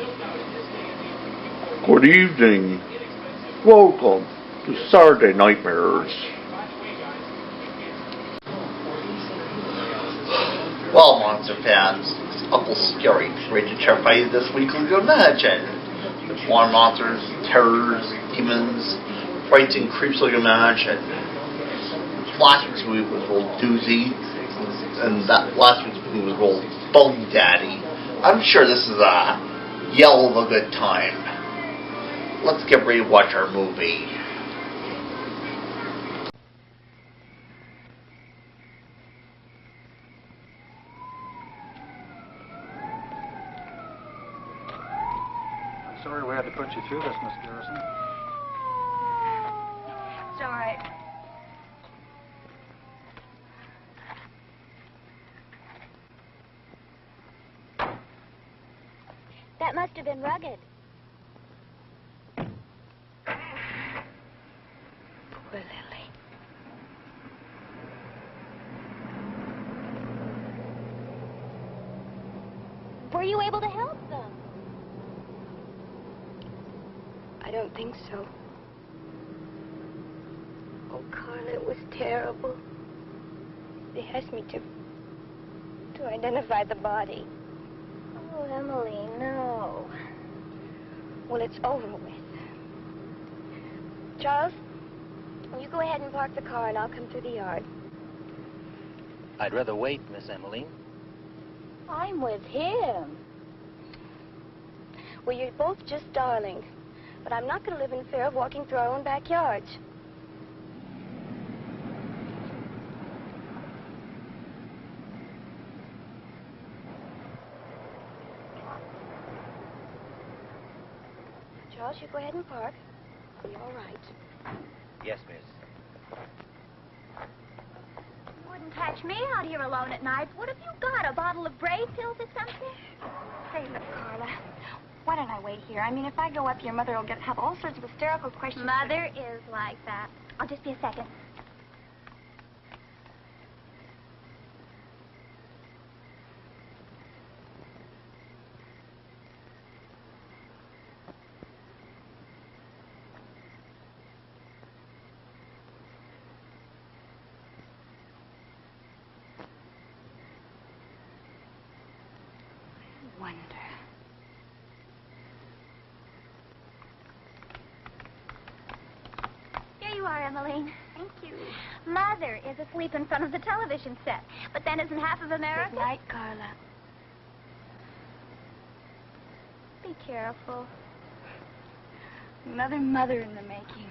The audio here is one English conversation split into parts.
Good evening. Welcome to Saturday Nightmares. Well, monster fans, it's Uncle Scary, ready to terrify you this week as you imagine. With more monsters, terrors, demons, frights and creeps like you imagine. Last week's movie was called Doozy, and that last week's movie was called Bug Daddy. I'm sure this is a yell of a good time. Let's get ready to watch our movie. I'm sorry we had to put you through this, Miss Garrison. It's all right. That must have been rugged. Poor Lily. Were you able to help them? I don't think so. Oh, Carla, it was terrible. They asked me to identify the body. Oh, Emily, no. Well, it's over with. Charles, you go ahead and park the car and I'll come through the yard. I'd rather wait, Miss Emmeline. I'm with him. Well, you're both just darlings. But I'm not going to live in fear of walking through our own backyards. Charles, you go ahead and park. It'll be all right. Yes, miss. You wouldn't catch me out here alone at night. What have you got, a bottle of brave pills or something? Hey, look, Carla. Why don't I wait here? I mean, if I go up, your mother will have all sorts of hysterical questions. Mother is like that. I'll just be a second. I wonder. Here you are, Emmeline. Thank you. Mother is asleep in front of the television set. But then isn't half of America? Good night, Carla. Be careful. Another mother in the making.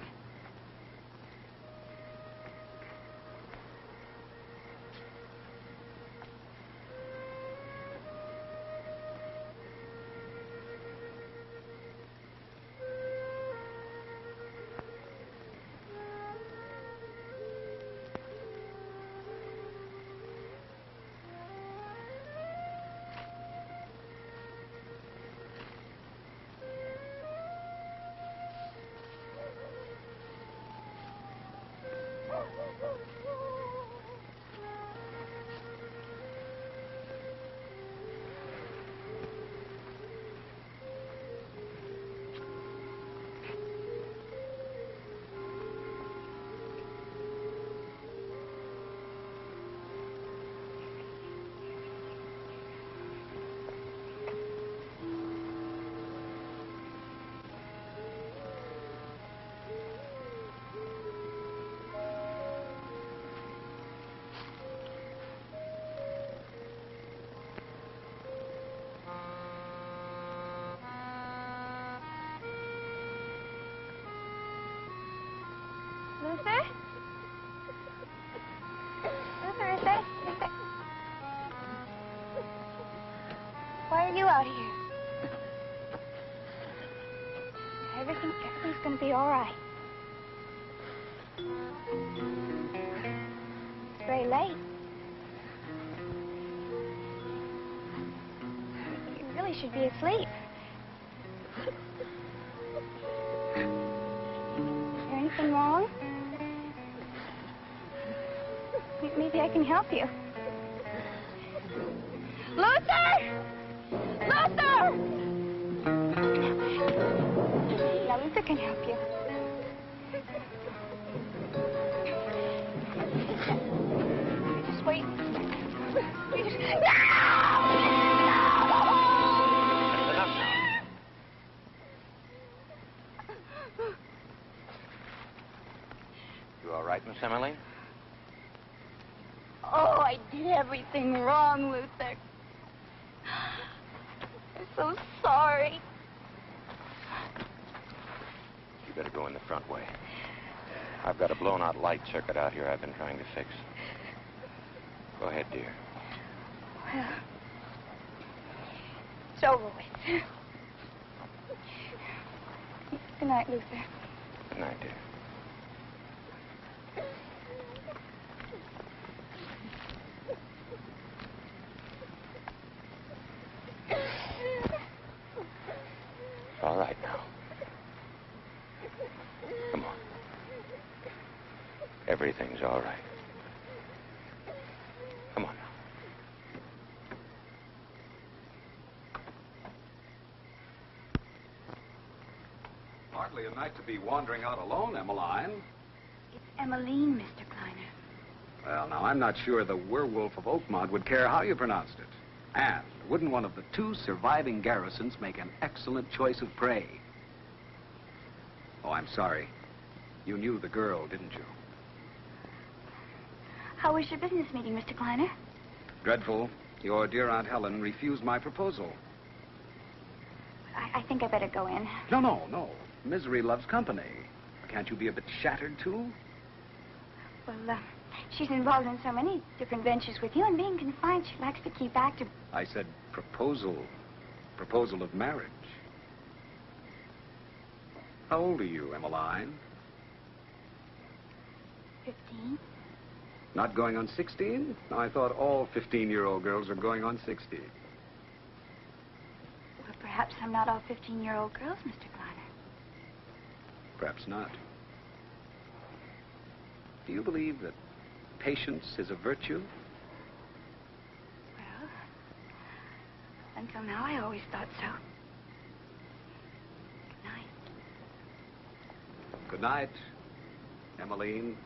Luther? Luther, is that... Why are you out here? Everything's gonna be all right. It's very late. You really should be asleep. Is there anything wrong? Maybe I can help you. Luther! Luther! Luther can help you. Just wait. You all right, Miss Emily? Oh, I did everything wrong, Luther. I'm so sorry. You better go in the front way. I've got a blown-out light circuit out here I've been trying to fix. Go ahead, dear. Well, it's over with. Good night, Luther. Good night, dear. All right now. Come on. Everything's all right. Come on now. Hardly a night to be wandering out alone, Emmeline. It's Emmeline, Mr. Kleiner. Well, now, I'm not sure the werewolf of Oakmont would care how you pronounced it. And wouldn't one of the two surviving Garrisons make an excellent choice of prey? Oh, I'm sorry. You knew the girl, didn't you? How was your business meeting, Mr. Kleiner? Dreadful. Your dear Aunt Helen refused my proposal. I think I better go in. No. Misery loves company. Can't you be a bit shattered, too? Well, she's involved in so many different ventures with you, and being confined, she likes to keep active. I said proposal. Proposal of marriage. How old are you, Emmeline? 15. Not going on 16? I thought all 15-year-old girls are going on 60. Well, perhaps I'm not all 15-year-old girls, Mr. Kleiner. Perhaps not. Do you believe that patience is a virtue? Well, until now, I always thought so. Good night. Good night, Emmeline.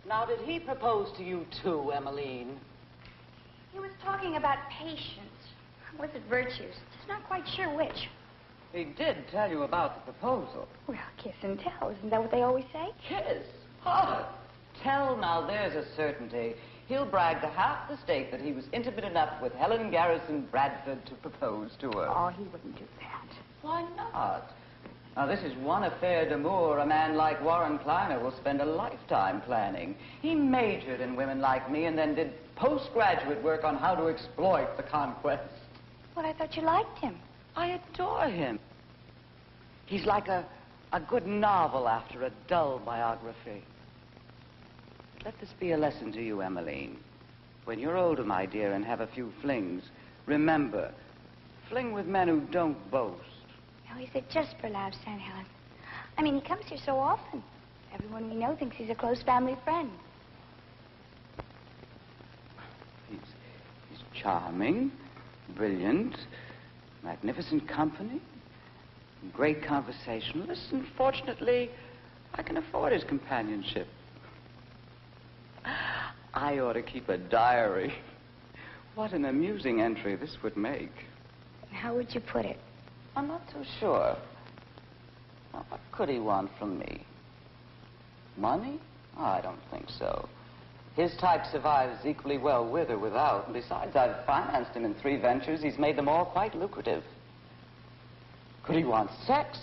Now, did he propose to you too, Emmeline? He was talking about patience. Was it virtues? Just not quite sure which. He did tell you about the proposal. Well, kiss and tell. Isn't that what they always say? Kiss? Oh, tell now, there's a certainty. He'll brag to half the state that he was intimate enough with Helen Garrison Bradford to propose to her. Oh, he wouldn't do that. Why not? Now, this is one affair d'amour a man like Warren Kleiner will spend a lifetime planning. He majored in women like me and then did postgraduate work on how to exploit the conquest. Well, I thought you liked him. I adore him. He's like a good novel after a dull biography. Let this be a lesson to you, Emmeline. When you're older, my dear, and have a few flings, remember, fling with men who don't boast. No, he said just for laughs, Aunt Helen. I mean, he comes here so often. Everyone we know thinks he's a close family friend. He's charming, brilliant, magnificent company, great conversationalist, and fortunately, I can afford his companionship. I ought to keep a diary. What an amusing entry this would make. How would you put it? I'm not too sure. Now, what could he want from me? Money? Oh, I don't think so. His type survives equally well with or without. And besides, I've financed him in 3 ventures. He's made them all quite lucrative. Could he want sex?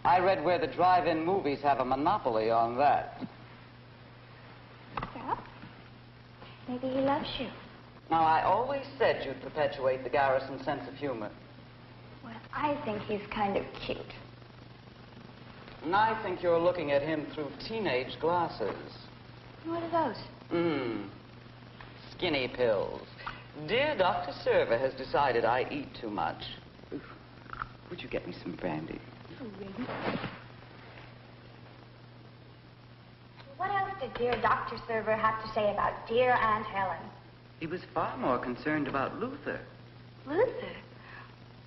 I read where the drive-in movies have a monopoly on that. Well, maybe he loves you. Now, I always said you'd perpetuate the Garrison sense of humor. Well, I think he's kind of cute. And I think you're looking at him through teenage glasses. What are those? Skinny pills. Dear Dr. Server has decided I eat too much. Oof. Would you get me some brandy? Oh, really? What else did dear Dr. Server have to say about dear Aunt Helen? He was far more concerned about Luther. Luther?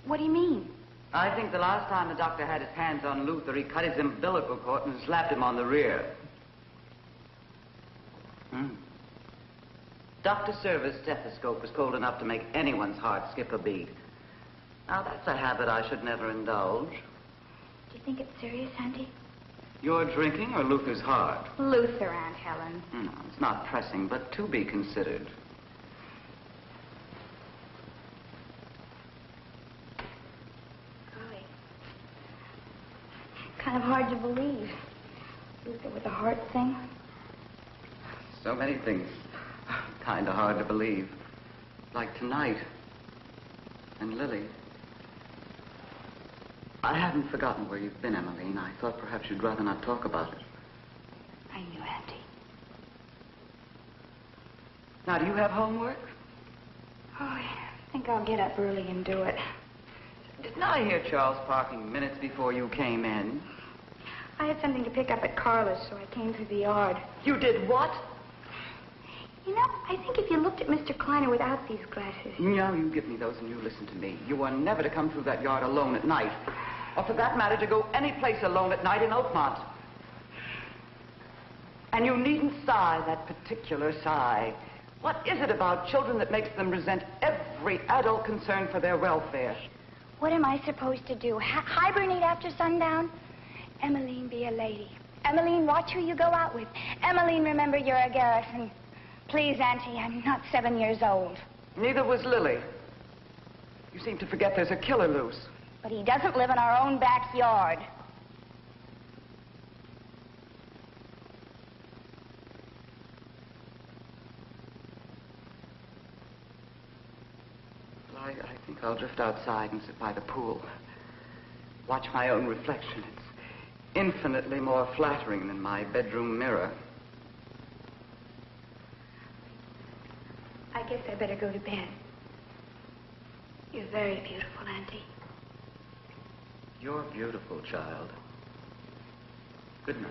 What do you mean? I think the last time the doctor had his hands on Luther, he cut his umbilical cord and slapped him on the rear. Dr. Server's stethoscope was cold enough to make anyone's heart skip a beat. Now, that's a habit I should never indulge. Do you think it's serious, Auntie? Your drinking or Luther's heart? Luther, Aunt Helen. No, it's not pressing, but to be considered. Golly. Kind of hard to believe. Luther with a heart thing. So many things. Kind of hard to believe. Like tonight. And Lily. I haven't forgotten where you've been, Emmeline. I thought perhaps you'd rather not talk about it. I knew, Auntie. Now, do you have homework? Oh, I think I'll get up early and do it. Didn't I hear Charles parking minutes before you came in? I had something to pick up at Carla's, so I came through the yard. You did what? You know, I think if you looked at Mr. Kleiner without these glasses... No, you give me those and you listen to me. You are never to come through that yard alone at night. Or for that matter, to go any place alone at night in Oakmont. And you needn't sigh that particular sigh. What is it about children that makes them resent every adult concern for their welfare? What am I supposed to do? Hibernate after sundown? Emmeline, be a lady. Emmeline, watch who you go out with. Emmeline, remember you're a Garrison. Please, Auntie, I'm not 7 years old. Neither was Lily. You seem to forget there's a killer loose. But he doesn't live in our own backyard. Well, I think I'll drift outside and sit by the pool. Watch my own reflection. It's infinitely more flattering than my bedroom mirror. I guess I better go to bed. You're very beautiful, Auntie. You're beautiful, child. Good night.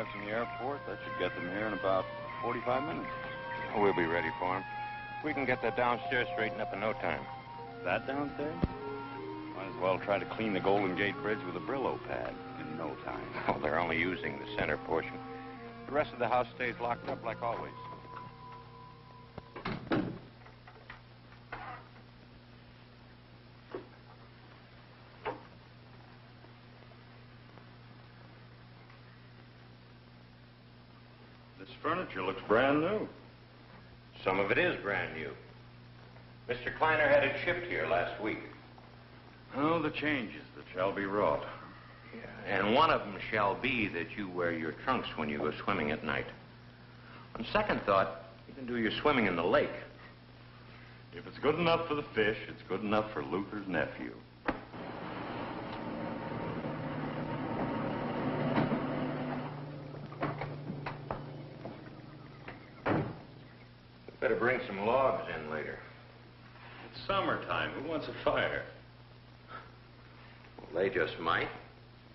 arrives from the airport, that should get them here in about 45 minutes. We'll be ready for him. We can get that downstairs straightened up in no time. That downstairs? Might as well try to clean the Golden Gate Bridge with a Brillo pad in no time. Oh, they're only using the center portion. The rest of the house stays locked up like always. This furniture looks brand new. Some of it is brand new. Mr. Kleiner had it shipped here last week. Oh, the changes that shall be wrought. Yeah, and one of them shall be that you wear your trunks when you go swimming at night. On second thought, you can do your swimming in the lake. If it's good enough for the fish, it's good enough for Luther's nephew. Better bring some logs in later. It's summertime. Who wants a fire? Well, they just might.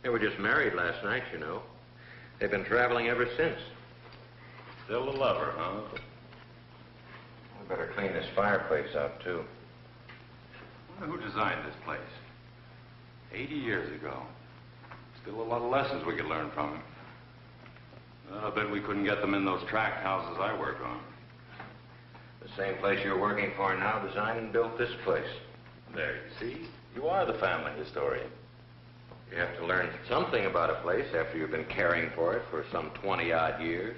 They were just married last night, you know. They've been traveling ever since. Still a lover, huh? We better clean this fireplace out, too. I wonder who designed this place. 80 years ago. Still a lot of lessons we could learn from him. Well, I bet we couldn't get them in those tract houses I work on. The same place you're working for now designed and built this place. There, you see? You are the family historian. You have to learn something about a place after you've been caring for it for some 20-odd years.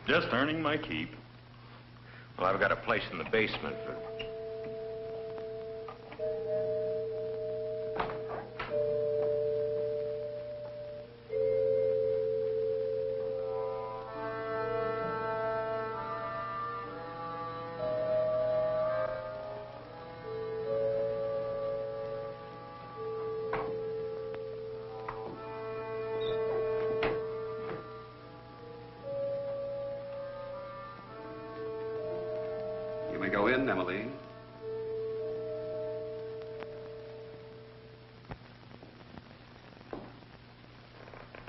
Just earning my keep. Well, I've got a place in the basement for... You may go in, Emmeline.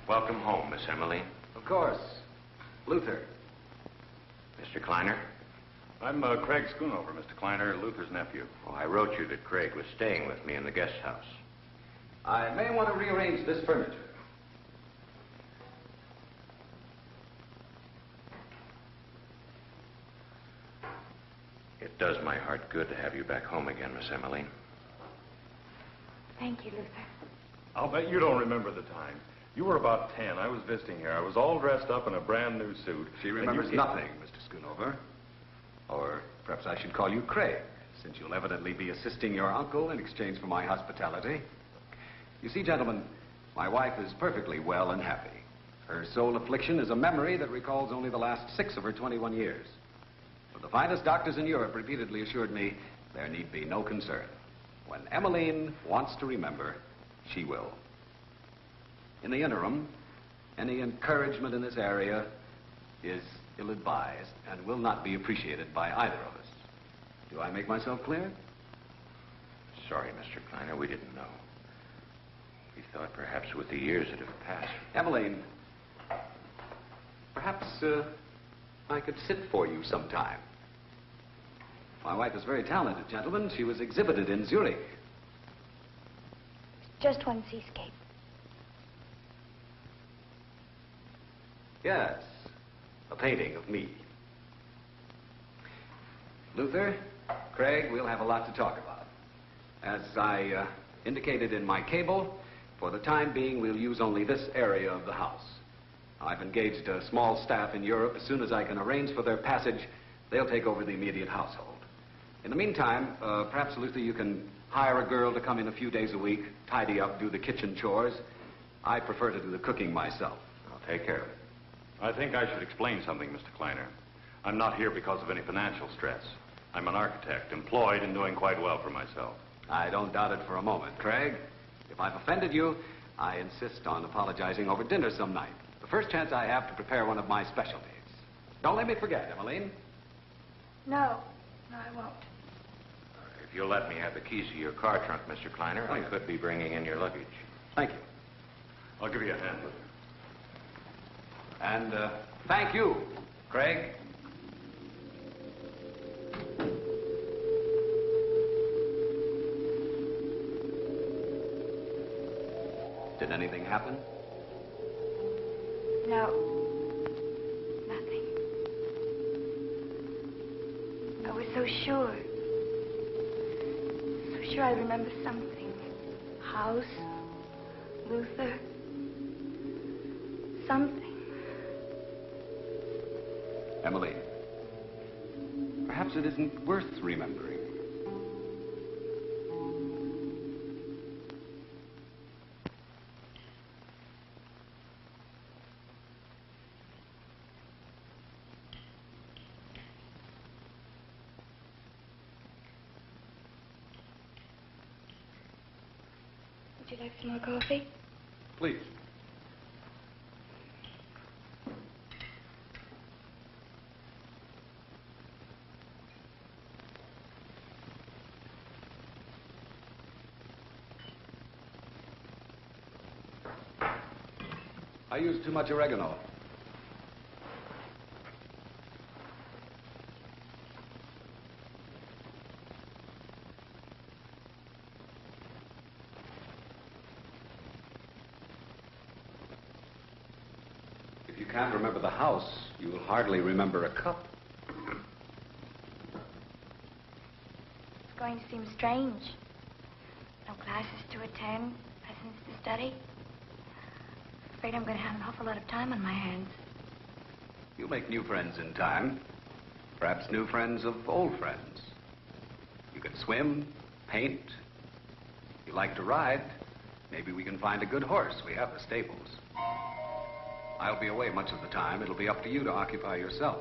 Welcome home, Miss Emmeline. Of course. Luther. Mr. Kleiner? I'm Craig Schoonover, Mr. Kleiner, Luther's nephew. Oh, I wrote you that Craig was staying with me in the guest house. I may want to rearrange this furniture. It does my heart good to have you back home again, Miss Emmeline. Thank you, Luther. I'll bet you don't remember the time. You were about 10. I was visiting here. I was all dressed up in a brand new suit. She remembers nothing, Mr. Schoonover. Or perhaps I should call you Craig, since you'll evidently be assisting your uncle in exchange for my hospitality. You see, gentlemen, my wife is perfectly well and happy. Her sole affliction is a memory that recalls only the last 6 of her 21 years. But the finest doctors in Europe repeatedly assured me there need be no concern. When Emmeline wants to remember, she will. In the interim, any encouragement in this area is ill-advised and will not be appreciated by either of us. Do I make myself clear? Sorry, Mr. Kleiner, we didn't know. We thought perhaps with the years that have passed. Emmeline, perhaps I could sit for you sometime. My wife is very talented, gentlemen. She was exhibited in Zurich. Just one seascape. Yes, a painting of me. Luther, Craig, we'll have a lot to talk about. As I indicated in my cable, for the time being, we'll use only this area of the house. I've engaged a small staff in Europe. As soon as I can arrange for their passage, they'll take over the immediate household. In the meantime, perhaps, Luther, you can hire a girl to come in a few days a week, tidy up, do the kitchen chores. I prefer to do the cooking myself. I'll take care of it. I think I should explain something, Mr. Kleiner. I'm not here because of any financial stress. I'm an architect, employed and doing quite well for myself. I don't doubt it for a moment, Craig. If I've offended you, I insist on apologizing over dinner some night. The first chance I have to prepare one of my specialties. Don't let me forget, Emmeline. No, I won't. If If you'll let me have the keys to your car trunk, Mr. Kleiner, I yeah. could be bringing in your luggage. Thank you. I'll give you a hand with it. And thank you, Craig. Did anything happen? No. Nothing. I was so sure. So sure I remember something. House. Luther. Something. Emily, perhaps it isn't worth remembering. Would you like some more coffee? Please. I used too much oregano. If you can't remember the house, you will hardly remember a cup. It's going to seem strange. No classes to attend, lessons to study. Afraid I'm going to have an awful lot of time on my hands. You'll make new friends in time. Perhaps new friends of old friends. You can swim, paint. If you like to ride, maybe we can find a good horse. We have the stables. I'll be away much of the time. It'll be up to you to occupy yourself.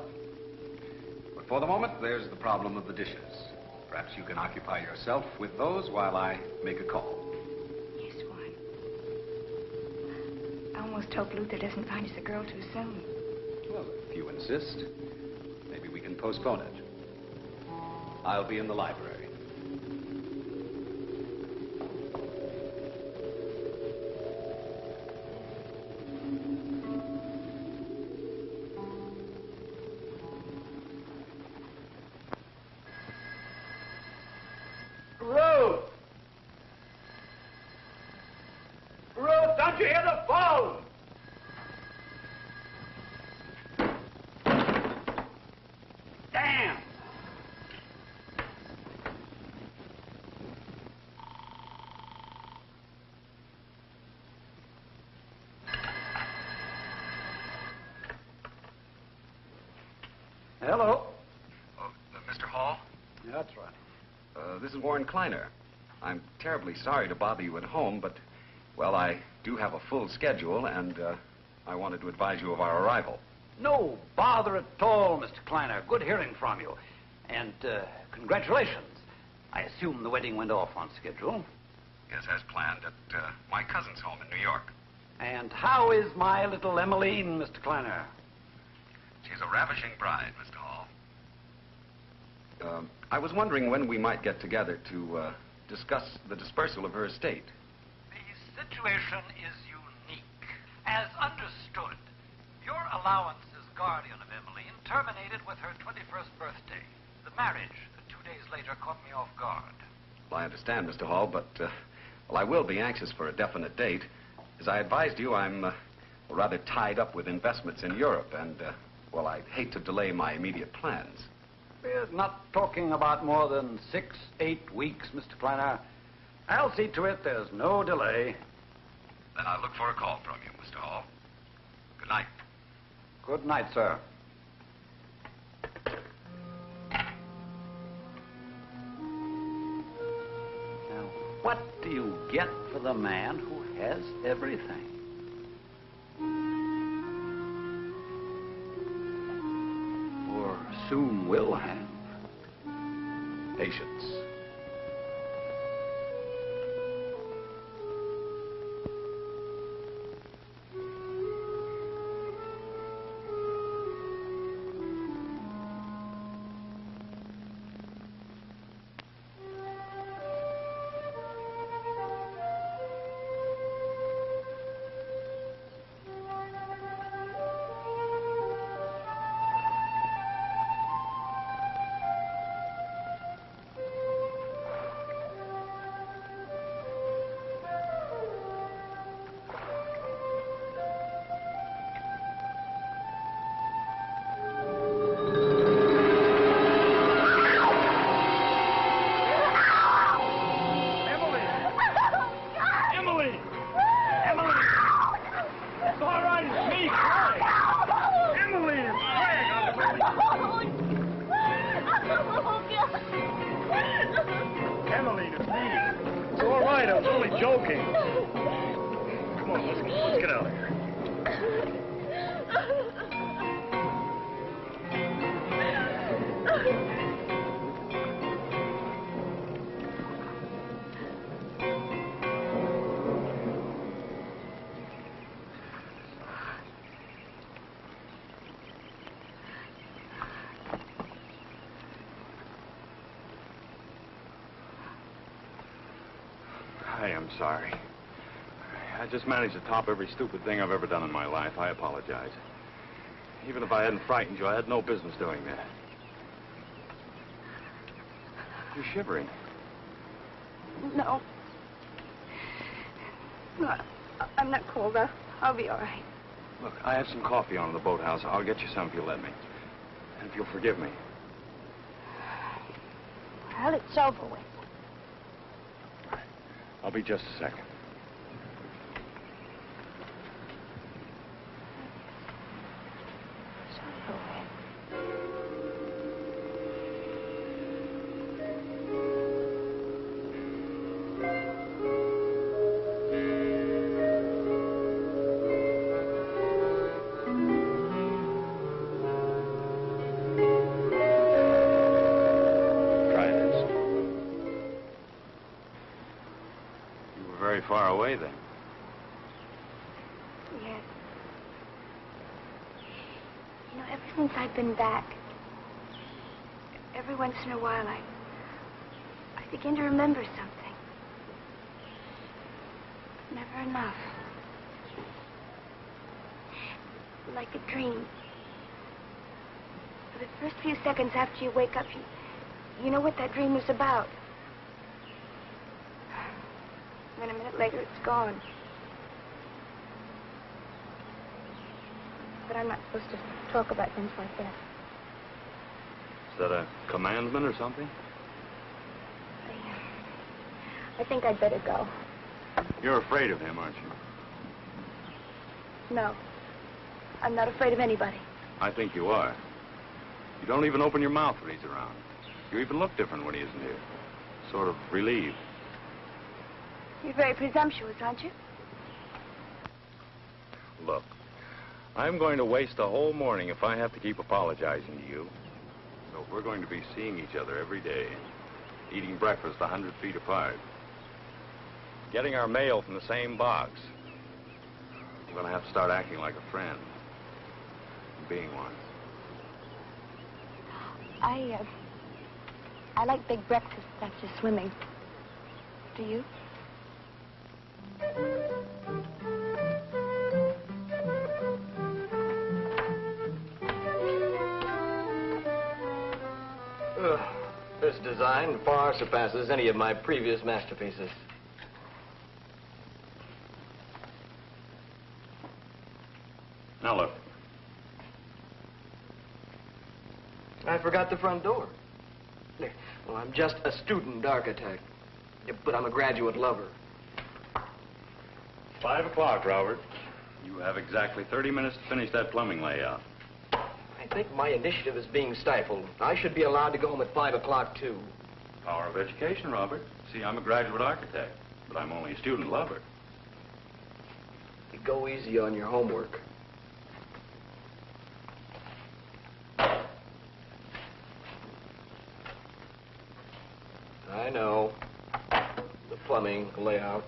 But for the moment, there's the problem of the dishes. Perhaps you can occupy yourself with those while I make a call. Yes, Warren. I almost hope Luther doesn't find us a girl too soon. Well, if you insist, maybe we can postpone it. I'll be in the library. Ruth! Ruth, don't you hear the phone? Damn! Hello? Mr. Hall? Yeah, that's right. This is Warren Kleiner. I'm terribly sorry to bother you at home, but, well, I do have a full schedule, and I wanted to advise you of our arrival. No bother at all, Mr. Kleiner. Good hearing from you. And congratulations. I assume the wedding went off on schedule. Yes, as planned at my cousin's home in New York. And how is my little Emmeline, Mr. Kleiner? She's a ravishing bride, Mr. Hall. I was wondering when we might get together to discuss the dispersal of her estate. The situation is unique. As understood, your allowance as guardian of Emmeline terminated with her 21st birthday. The marriage, 2 days later, caught me off guard. Well, I understand, Mr. Hall, but, well, I will be anxious for a definite date. As I advised you, I'm rather tied up with investments in Europe, and, well, I'd hate to delay my immediate plans. We're not talking about more than 6, 8 weeks, Mr. Kleiner. I'll see to it there's no delay. Then I'll look for a call from you, Mr. Hall. Good night. Good night, sir. Now, what do you get for the man who has everything? Or soon will have? Patience. right. I was only joking. Come on, let's get out of here. I am sorry. I just managed to top every stupid thing I've ever done in my life. I apologize. Even if I hadn't frightened you, I had no business doing that. You're shivering. No. No, I'm not cold. I'll be all right. Look, I have some coffee on in the boathouse. I'll get you some if you'll let me. And if you'll forgive me. Well, it's over with. I'll be just a second. It's over with. Try this. You were very far away then. Yes. You know, ever since I've been back, every once in a while, I begin to remember something. Never enough. Like a dream. For the first few seconds after you wake up, you know what that dream was about. Then a minute later, it's gone. But I'm not supposed to talk about things like that. Is that a commandment or something? I think I'd better go. You're afraid of him, aren't you? No. I'm not afraid of anybody. I think you are. You don't even open your mouth when he's around. You even look different when he isn't here. Sort of relieved. You're very presumptuous, aren't you? Look, I'm going to waste a whole morning if I have to keep apologizing to you. So if we're going to be seeing each other every day, eating breakfast 100 feet apart, getting our mail from the same box, I'm going to have to start acting like a friend. Being one. I like big breakfasts after swimming. Do you? This design far surpasses any of my previous masterpieces. Now look. I forgot the front door. Well, I'm just a student architect, but I'm a graduate lover. 5 o'clock, Robert. You have exactly 30 minutes to finish that plumbing layout. I think my initiative is being stifled. I should be allowed to go home at 5 o'clock, too. Power of education, Robert. See, I'm a graduate architect, but I'm only a student lover. You go easy on your homework. I know. The plumbing layout.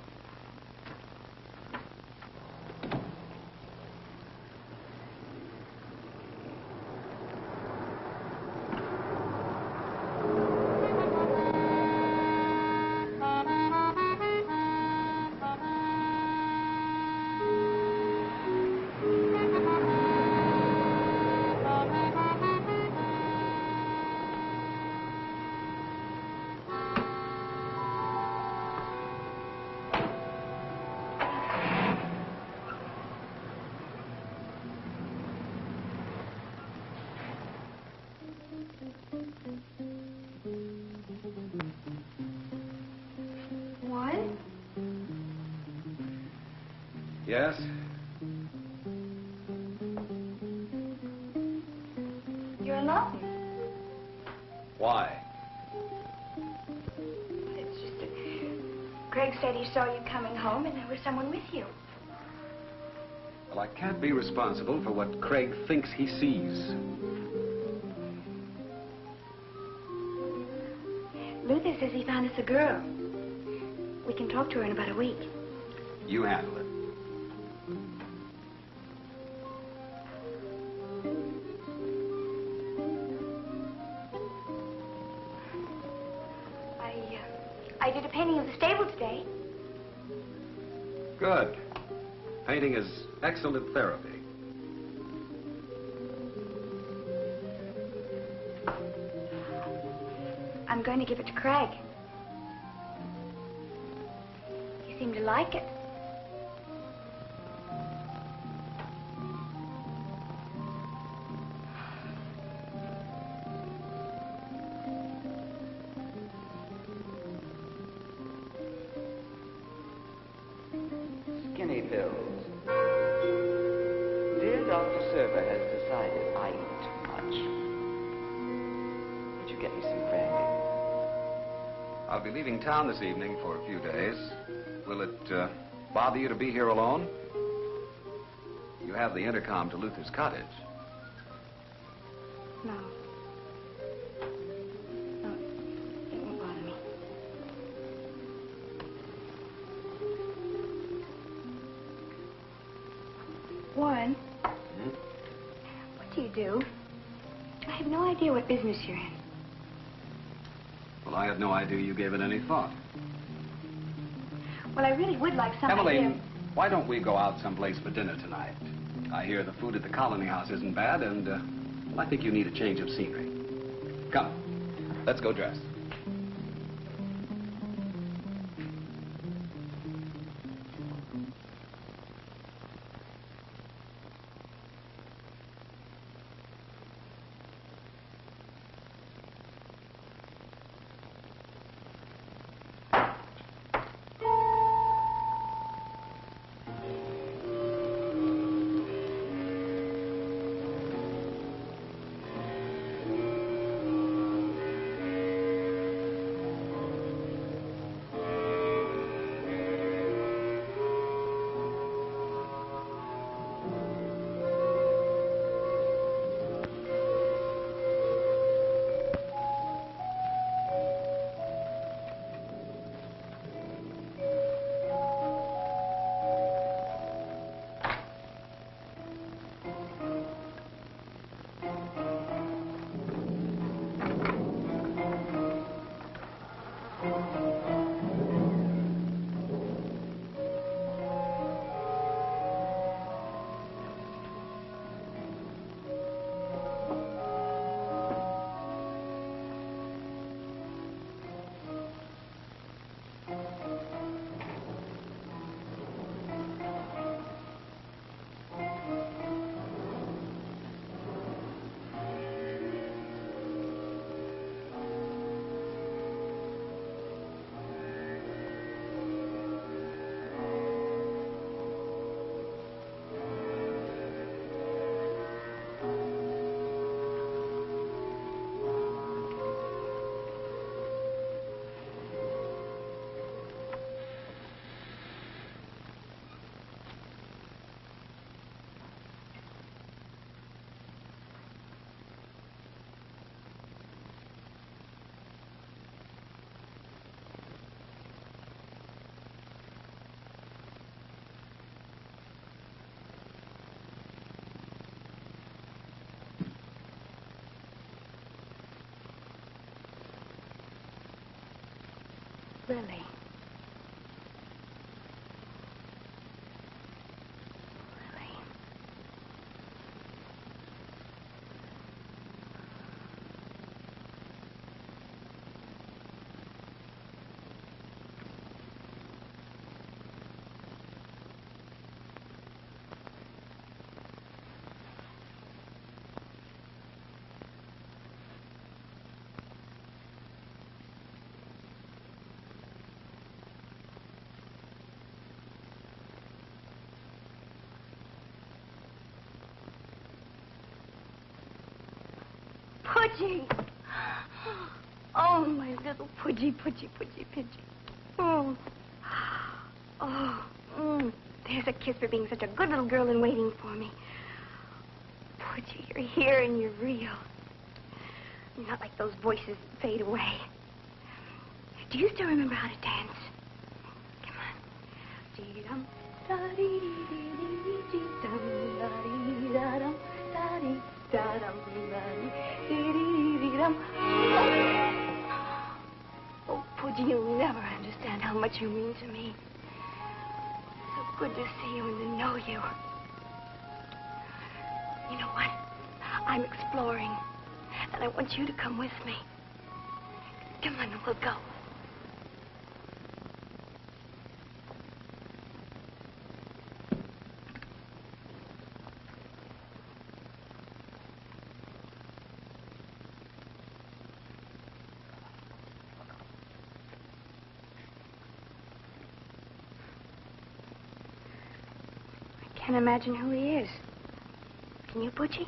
What? Yes? You're alone. Why? It's just Craig said he saw you coming home and there was someone with you. Well, I can't be responsible for what Craig thinks he sees. Luther says he found us a girl. We can talk to her in about a week. You handle it. I did a painting of the stable today. Good. Painting is excellent therapy. I'm going to give it to Craig. He seemed to like it. Skinny pills. Dear Dr. Server has decided I eat too much. Would you get me some brandy? I'll be leaving town this evening for a few days. Will it bother you to be here alone? You have the intercom to Luther's cottage. No. No, it won't bother me. Warren, what do you do? I have no idea what business you're in. Well, I had no idea you gave it any thought. Well, I really would like some Emmeline, idea. why don't we go out someplace for dinner tonight? I hear the food at the Colony House isn't bad, and well, I think you need a change of scenery. Come, let's go dress. Lily. Pudgy. Oh, my little Pudgy, Pudgy, Pudgy, Pudgy. Oh, Oh, there's a kiss for being such a good little girl and waiting for me. Pudgy, you're here and you're real. You're not like those voices that fade away. Do you still remember how to dance? Come on. Dee-dum, da-dee-dee-dee-dee-dee-dum, da-dee-da-dum, da-dee-da-dum, da-dee-dee-dee-dee-dum. Oh, Pudgy, you'll never understand how much you mean to me. So good to see you and to know you. You know what? I'm exploring, and I want you to come with me. Come on, we'll go. I can't imagine who he is. Can you, Pudgy?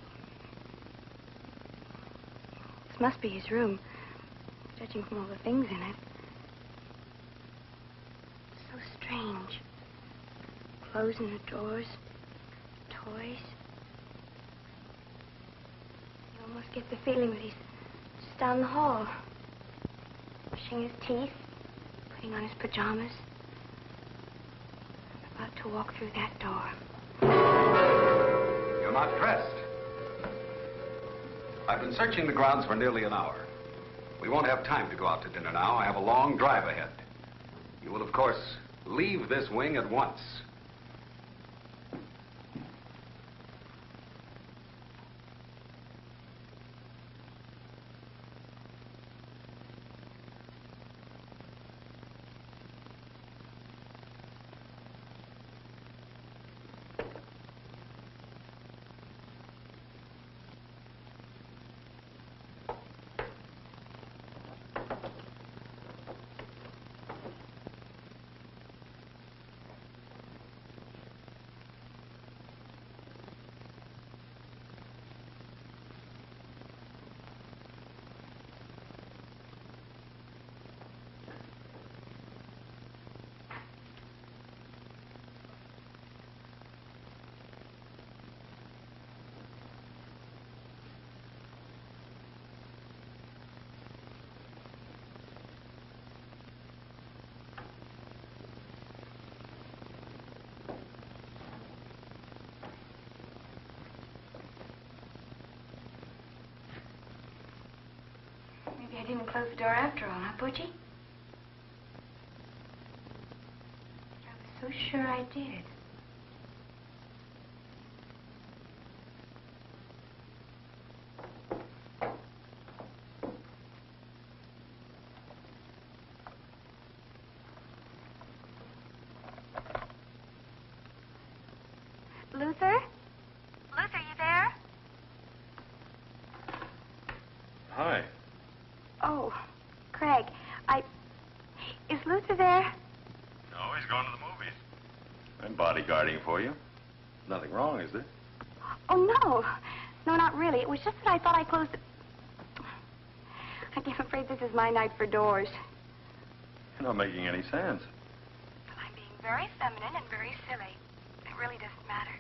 This must be his room, judging from all the things in it. So strange. Clothes in the drawers, toys. You almost get the feeling that he's just down the hall, brushing his teeth, putting on his pajamas, about to walk through that door. You're not dressed. I've been searching the grounds for nearly an hour. We won't have time to go out to dinner now. I have a long drive ahead. You will, of course, leave this wing at once. Maybe I didn't close the door after all, huh, Pudgy? I was so sure I did. Luther? Luther, you there? Hi. Oh, Craig, Is Luther there? No, he's going to the movies. I'm bodyguarding for you. Nothing wrong, is there? Oh, no. No, not really. It was just that I thought I closed the... I'm afraid this is my night for doors. You're not making any sense. Well, I'm being very feminine and very silly. It really doesn't matter.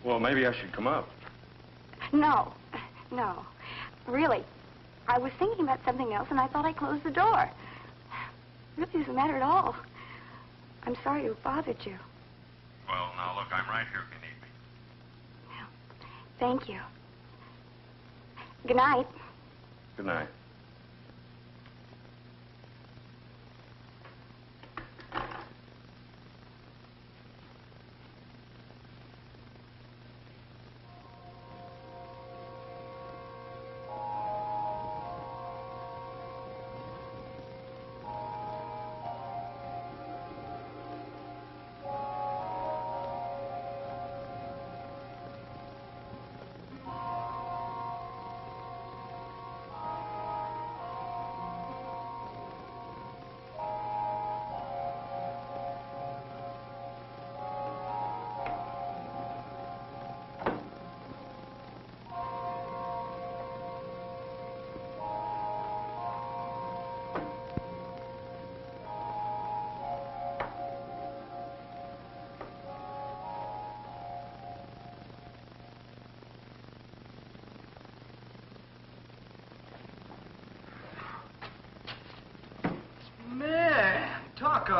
Well, maybe I should come up. No. No. Really. I was thinking about something else, and I thought I closed the door. It really doesn't matter at all. I'm sorry to have bothered you. Well, now, look, I'm right here if you need me. Well, thank you. Good night. Good night.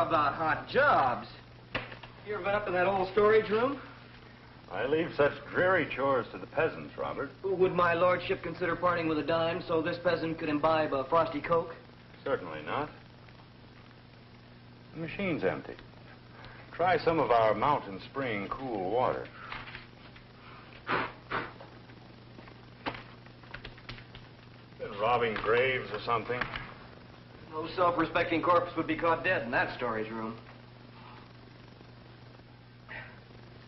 How about hot jobs? You ever been up in that old storage room? I leave such dreary chores to the peasants, Robert. Would my lordship consider parting with a dime so this peasant could imbibe a frosty Coke? Certainly not. The machine's empty. Try some of our mountain spring cool water. Been robbing graves or something? No self-respecting corpse would be caught dead in that storage room.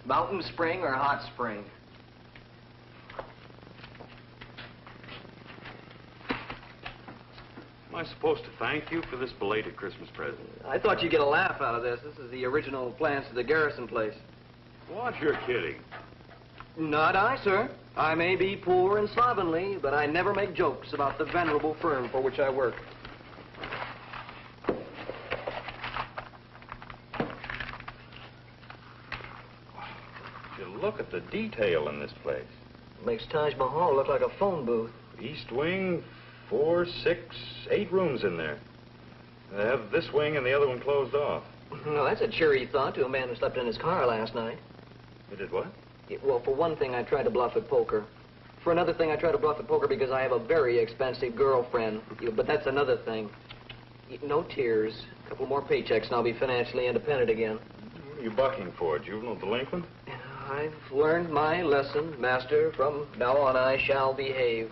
Mountain spring or hot spring? Am I supposed to thank you for this belated Christmas present? I thought you'd get a laugh out of this. This is the original plans to the Garrison place. What? You're kidding. Not I, sir. I may be poor and slovenly, but I never make jokes about the venerable firm for which I work. You look at the detail in this place. Makes Taj Mahal look like a phone booth. East wing, 4, 6, 8 rooms in there. They have this wing and the other one closed off. Well, that's a cheery thought to a man who slept in his car last night. You did what? Well, for one thing, I tried to bluff at poker. For another thing, I tried to bluff at poker because I have a very expensive girlfriend. But that's another thing. No tears. A couple more paychecks and I'll be financially independent again. What are you bucking for, juvenile delinquent? I've learned my lesson, master. From now on, I shall behave.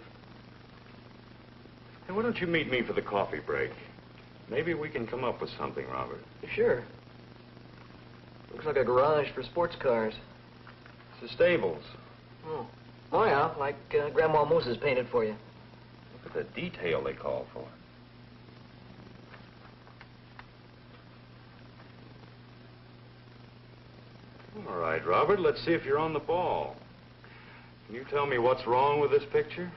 Hey, why don't you meet me for the coffee break? Maybe we can come up with something, Robert. Sure. Looks like a garage for sports cars. It's the stables. Oh yeah, like Grandma Moses painted for you. Look at the detail they call for. All right, Robert, let's see if you're on the ball. Can you tell me what's wrong with this picture?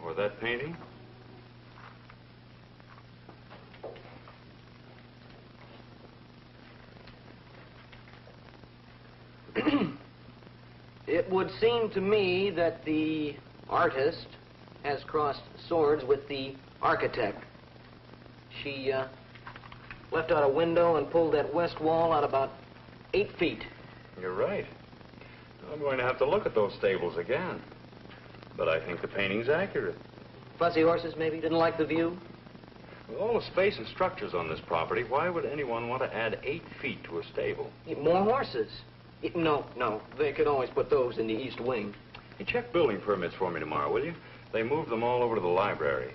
Or that painting? It would seem to me that the artist has crossed swords with the architect. She left out a window and pulled that west wall out about 8 feet. You're right. I'm going to have to look at those stables again. But I think the painting's accurate. Fussy horses, maybe? Didn't like the view? With all the space and structures on this property, why would anyone want to add 8 feet to a stable? More horses. No. They could always put those in the east wing. Hey, check building permits for me tomorrow, will you? They moved them all over to the library.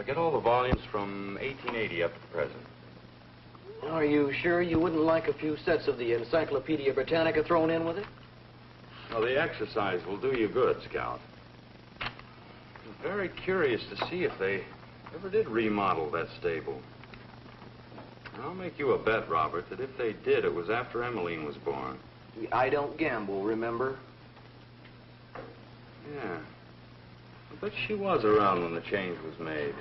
Get all the volumes from 1880 up to the present. Are you sure you wouldn't like a few sets of the Encyclopedia Britannica thrown in with it? Well, the exercise will do you good, Scout. I'm very curious to see if they ever did remodel that stable. I'll make you a bet, Robert, that if they did, it was after Emmeline was born. I don't gamble, remember? Yeah. I bet she was around when the change was made.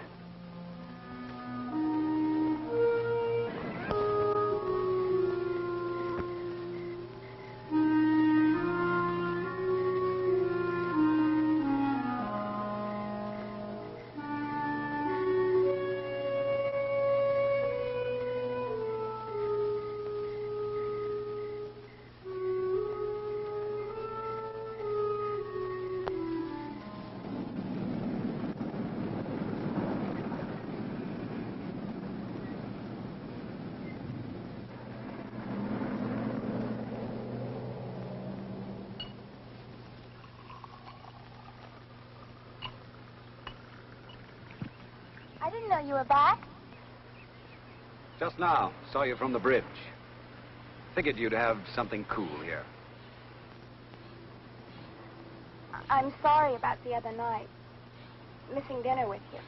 I didn't know you were back. Just now, saw you from the bridge. Figured you'd have something cool here. I'm sorry about the other night. Missing dinner with you.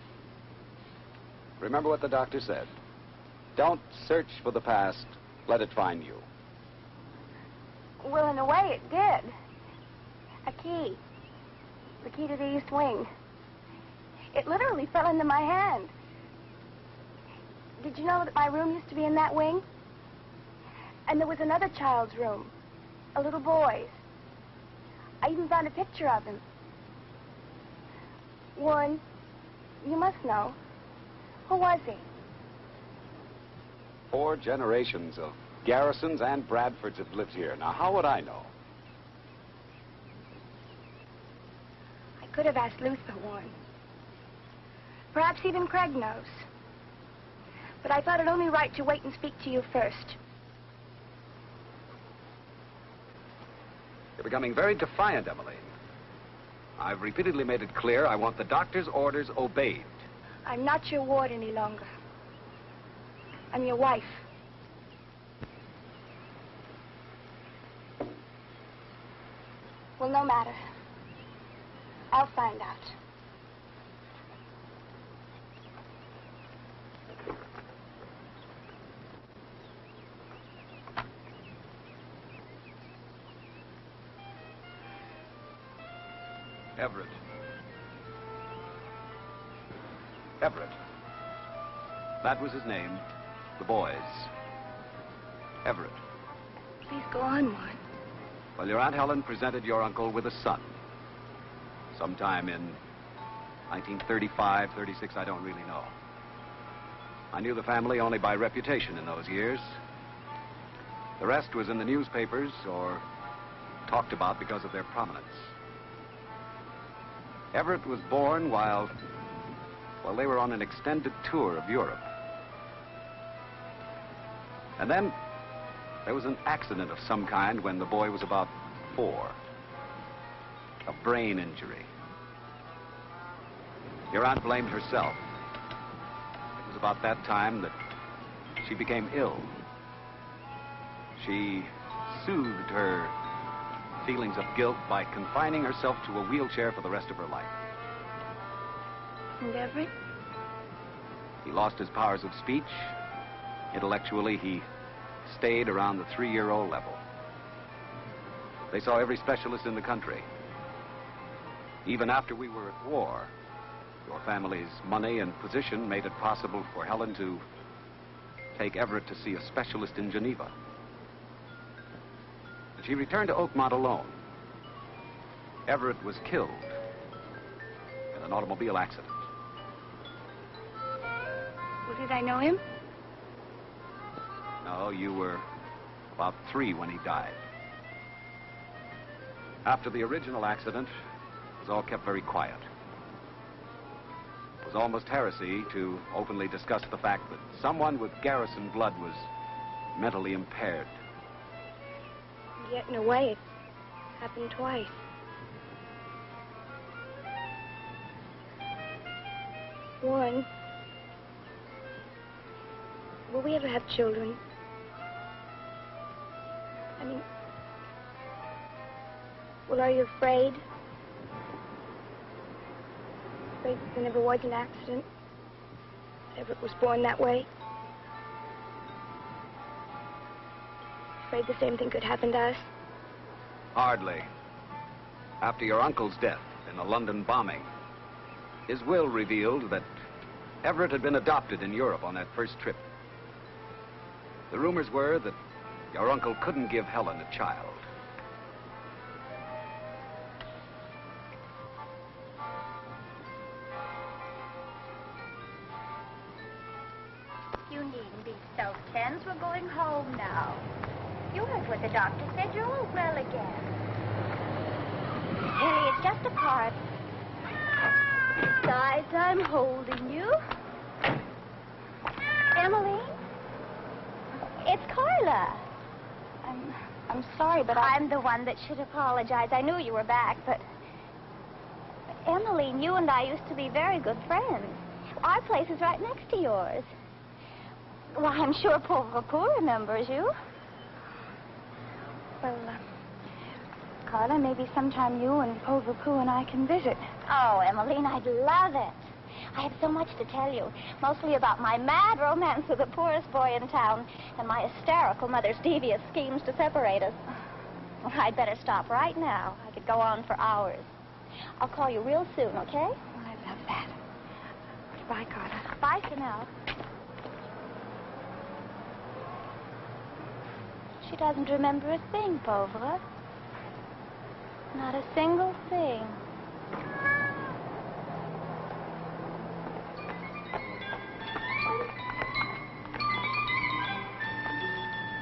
Remember what the doctor said. Don't search for the past. Let it find you. Well, in a way, it did. A key. The key to the east wing. It literally fell into my hand. Did you know that my room used to be in that wing? And there was another child's room. A little boy's. I even found a picture of him. Warren, you must know. Who was he? 4 generations of Garrisons and Bradfords have lived here. Now, how would I know? I could have asked Luther Warren. Perhaps even Craig knows. But I thought it only right to wait and speak to you first. You're becoming very defiant, Emmeline. I've repeatedly made it clear I want the doctor's orders obeyed. I'm not your ward any longer. I'm your wife. Well, no matter. I'll find out. Everett. Everett. That was his name. The boy's. Everett. Please go on, Warren. Well, your Aunt Helen presented your uncle with a son. Sometime in 1935, 36, I don't really know. I knew the family only by reputation in those years. The rest was in the newspapers or talked about because of their prominence. Everett was born while they were on an extended tour of Europe. And then there was an accident of some kind when the boy was about 4. A brain injury. Your aunt blamed herself. It was about that time that she became ill. She soothed her feelings of guilt by confining herself to a wheelchair for the rest of her life. And Everett? He lost his powers of speech. Intellectually, he stayed around the 3-year-old level. They saw every specialist in the country. Even after we were at war, your family's money and position made it possible for Helen to take Everett to see a specialist in Geneva. She returned to Oakmont alone. Everett was killed in an automobile accident. Well, did I know him? No, you were about 3 when he died. After the original accident, it was all kept very quiet. It was almost heresy to openly discuss the fact that someone with Garrison blood was mentally impaired. Yet, in a way, it happened twice. Warren, will we ever have children? I mean, well, are you afraid? Afraid that there never was an accident? Everett was born that way? Afraid the same thing could happen to us? Hardly. After your uncle's death in a London bombing, his will revealed that Everett had been adopted in Europe on that first trip. The rumors were that your uncle couldn't give Helen a child. You needn't be so tense. We're going home now. You heard what the doctor said. You're all well again. Ellie, it's just a part. Besides, I'm holding you. Emily? It's Carla. I'm sorry, but I'm the one that should apologize. I knew you were back, but Emmeline, you and I used to be very good friends. Our place is right next to yours. Well, I'm sure Pauvre Pour remembers you. Well, Carla, maybe sometime you and Pauvre Pour and I can visit. Oh, Emmeline, I'd love it. I have so much to tell you, mostly about my mad romance with the poorest boy in town and my hysterical mother's devious schemes to separate us. Well, I'd better stop right now. I could go on for hours. I'll call you real soon, okay? Oh, I love that. Goodbye, Carla. Bye for now. She doesn't remember a thing, Pauvre. Not a single thing.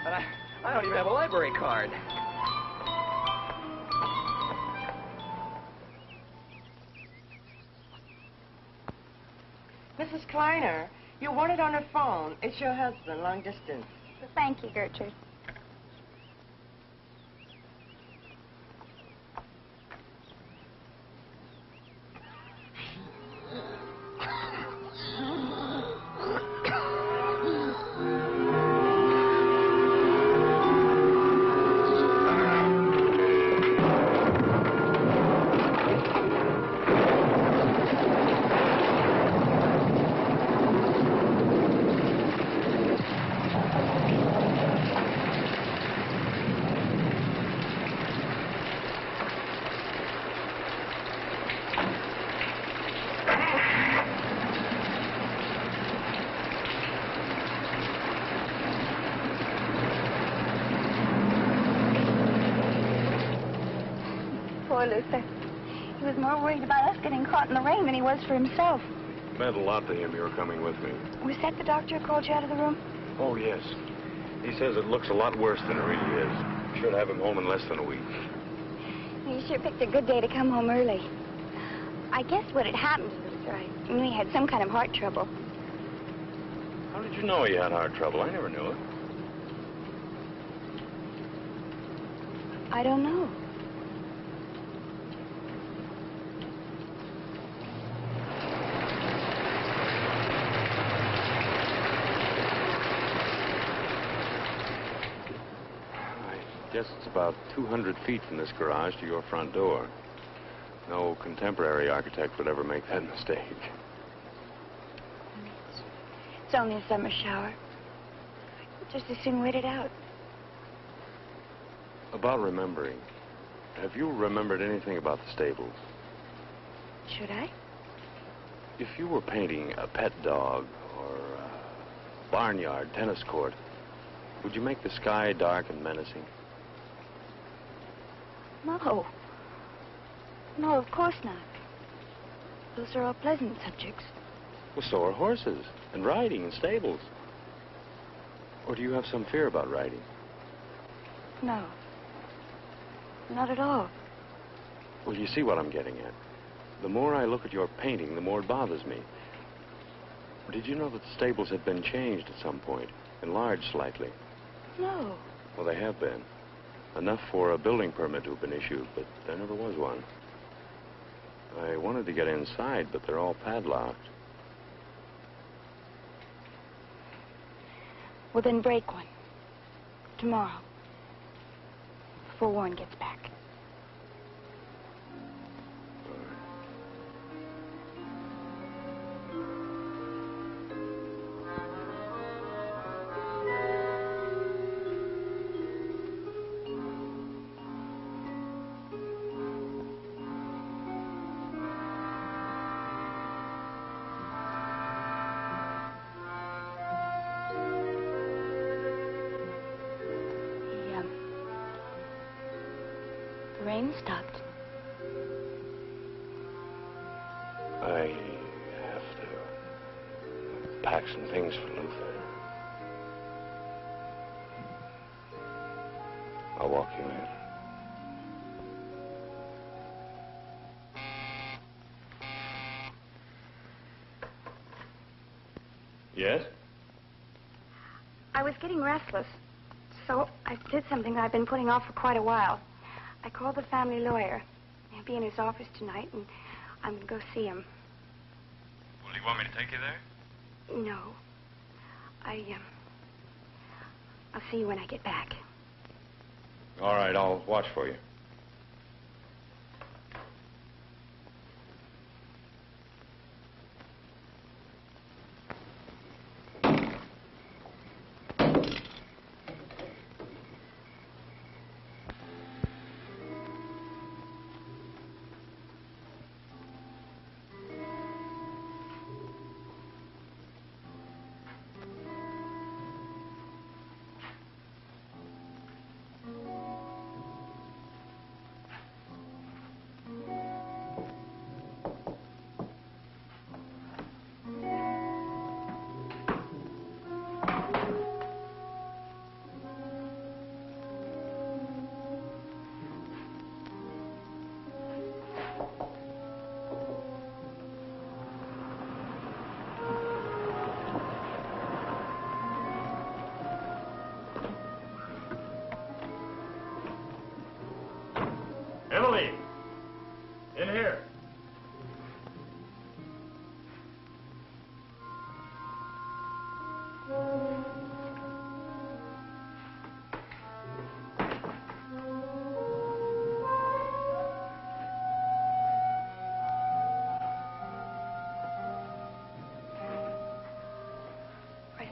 And I don't even have a library card. Mrs. Kleiner, you want it on her phone. It's your husband, long distance. Thank you, Gertrude. Poor Luther. He was more worried about us getting caught in the rain than he was for himself. Meant a lot to him you were coming with me. Was that the doctor who called you out of the room? Oh, yes. He says it looks a lot worse than it really is. Should have him home in less than a week. You sure picked a good day to come home early. I guess what had happened to Luther, I knew he had some kind of heart trouble. How did you know he had heart trouble? I never knew it. I don't know. I guess it's about 200 feet from this garage to your front door. No contemporary architect would ever make that mistake. It's only a summer shower. Just as soon wait it out. About remembering. Have you remembered anything about the stables? Should I? If you were painting a pet dog or a barnyard, tennis court, would you make the sky dark and menacing? No. No, of course not. Those are all pleasant subjects. Well, so are horses, and riding, and stables. Or do you have some fear about riding? No. Not at all. Well, you see what I'm getting at. The more I look at your painting, the more it bothers me. Did you know that the stables had been changed at some point, enlarged slightly? No. Well, they have been. Enough for a building permit to have been issued, but there never was one. I wanted to get inside, but they're all padlocked. Well, then break one. Tomorrow. Before Warren gets back. The rain stopped. I have to pack some things for Luther. I'll walk you in. Yes? I was getting restless, so I did something that I've been putting off for quite a while. I called the family lawyer. He'll be in his office tonight, and I'm going to go see him. Well, do you want me to take you there? No. I'll see you when I get back. All right, I'll watch for you.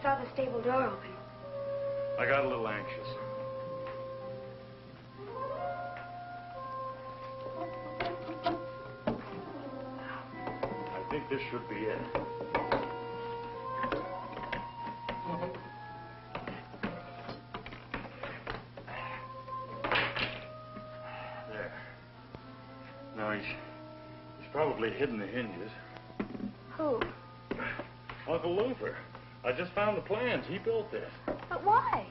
saw the stable door open. I got a little anxious. I think this should be it. There. Now he's probably hidden the hinges. Who? Uncle Luther. I just found the plans. He built this. But why?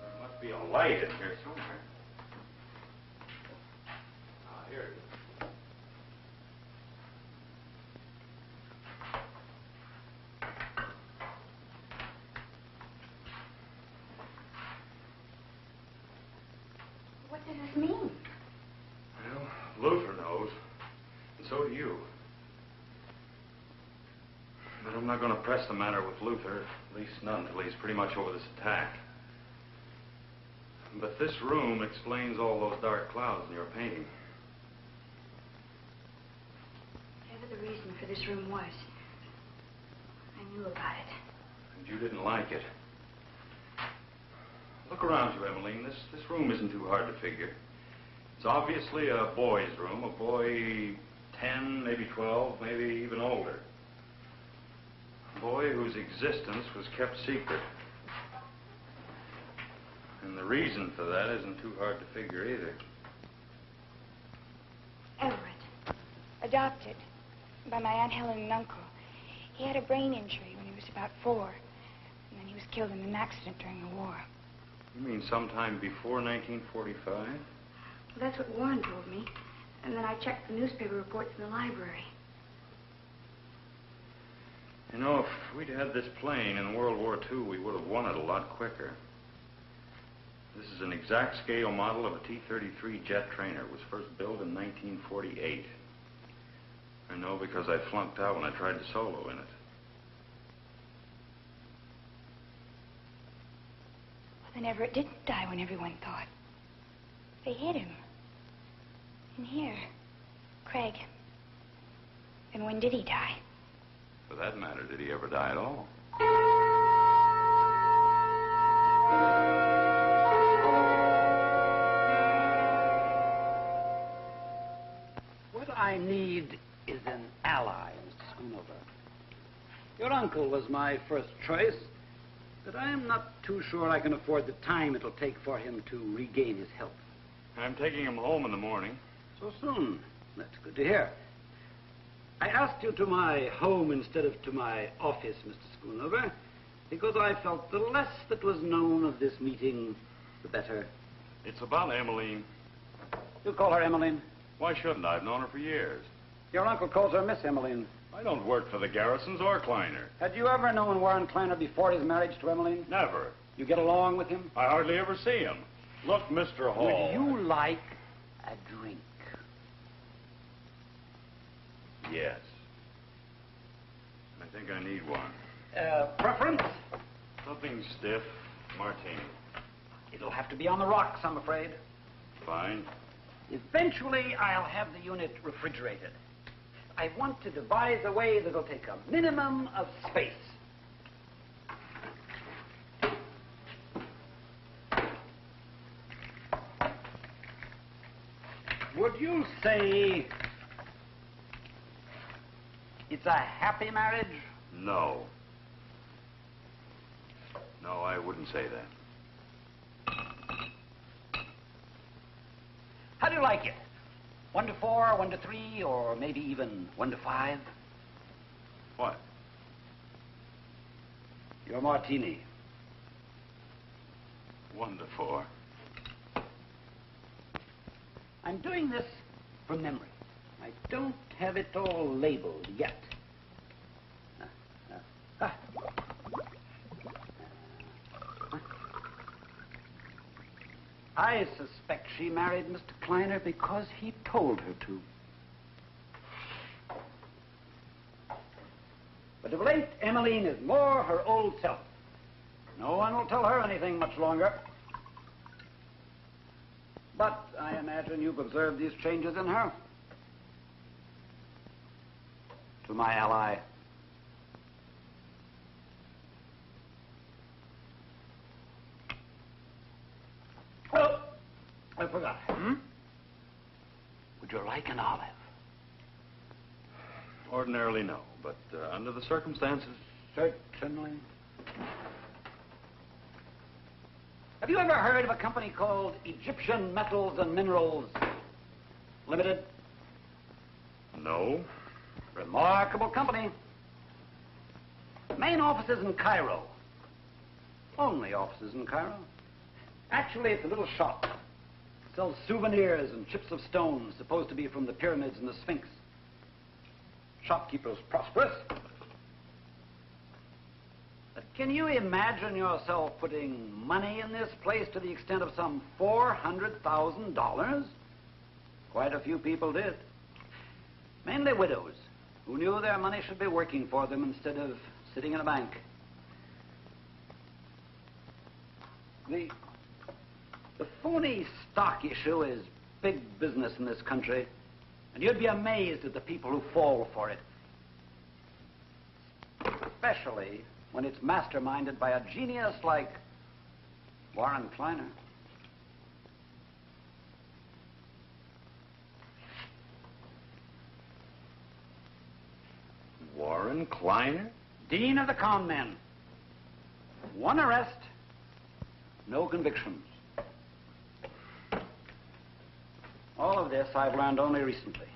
There must be a light in here somewhere. Ah, here it is. What does this mean? Well, Luther knows, and so do you. But I'm not going to press the matter with Luther, at least not until he's pretty much over this attack. But this room explains all those dark clouds in your painting. Whatever the reason for this room was, I knew about it. And you didn't like it. Look around you, Emmeline. This room isn't too hard to figure. It's obviously a boy's room, a boy 10, maybe 12, maybe even older. A boy whose existence was kept secret. And the reason for that isn't too hard to figure either. Everett, adopted by my Aunt Helen and uncle. He had a brain injury when he was about 4, and then he was killed in an accident during the war. You mean sometime before 1945? Well, that's what Warren told me. And then I checked the newspaper reports in the library. You know, if we'd had this plane in World War II, we would have won it a lot quicker. This is an exact scale model of a T-33 jet trainer. It was first built in 1948. I know because I flunked out when I tried to solo in it. Well, then Everett didn't die when everyone thought. They hid him. In here. Craig. And when did he die? For that matter, did he ever die at all? What I need is an ally, Mr. Schoonover. Your uncle was my first choice, but I am not too sure I can afford the time it'll take for him to regain his health. I'm taking him home in the morning. So soon? That's good to hear. I asked you to my home instead of to my office, Mr. Schoonover, because I felt the less that was known of this meeting, the better. It's about Emmeline. You call her Emmeline? Why shouldn't I? I've known her for years. Your uncle calls her Miss Emmeline. I don't work for the Garrisons or Kleiner. Had you ever known Warren Kleiner before his marriage to Emmeline? Never. You get along with him? I hardly ever see him. Look, Mr. Hall. Would you like a drink? Yes. I think I need one. Preference? Something stiff. Martini. It'll have to be on the rocks, I'm afraid. Fine. Eventually, I'll have the unit refrigerated. I want to devise a way that'll take a minimum of space. Would you say it's a happy marriage? No. No, I wouldn't say that. How do you like it? 1 to 4, 1 to 3, or maybe even 1 to 5? What? Your martini. 1 to 4. I'm doing this from memory. I don't have it all labeled yet. I suspect she married Mr. Kleiner because he told her to. But of late, Emmeline is more her old self. No one will tell her anything much longer. But I imagine you've observed these changes in her. To my ally. Oh, I forgot. Would you like an olive? Ordinarily, no, but under the circumstances... Certainly. Have you ever heard of a company called Egyptian Metals and Minerals Limited? No. Remarkable company. Main offices in Cairo. Only offices in Cairo. Actually, it's a little shop. Sells souvenirs and chips of stone supposed to be from the pyramids and the Sphinx. Shopkeeper's prosperous. But can you imagine yourself putting money in this place to the extent of some $400,000? Quite a few people did. Mainly widows who knew their money should be working for them instead of sitting in a bank. The phony stock issue is big business in this country, and you'd be amazed at the people who fall for it. Especially when it's masterminded by a genius like Warren Kleiner. Warren Kleiner? Dean of the con men. One arrest, no convictions. All of this I've learned only recently.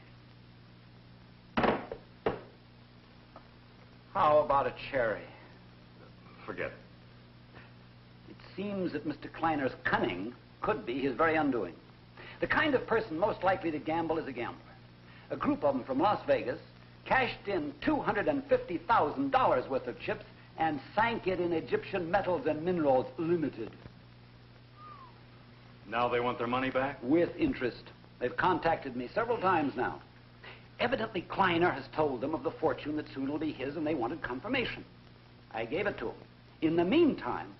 How about a cherry? Forget it. It seems that Mr. Kleiner's cunning could be his very undoing. The kind of person most likely to gamble is a gambler. A group of them from Las Vegas cashed in $250,000 worth of chips and sank it in Egyptian Metals and Minerals Limited. Now they want their money back? With interest. They've contacted me several times now. Evidently, Kleiner has told them of the fortune that soon will be his, and they wanted confirmation. I gave it to them. In the meantime,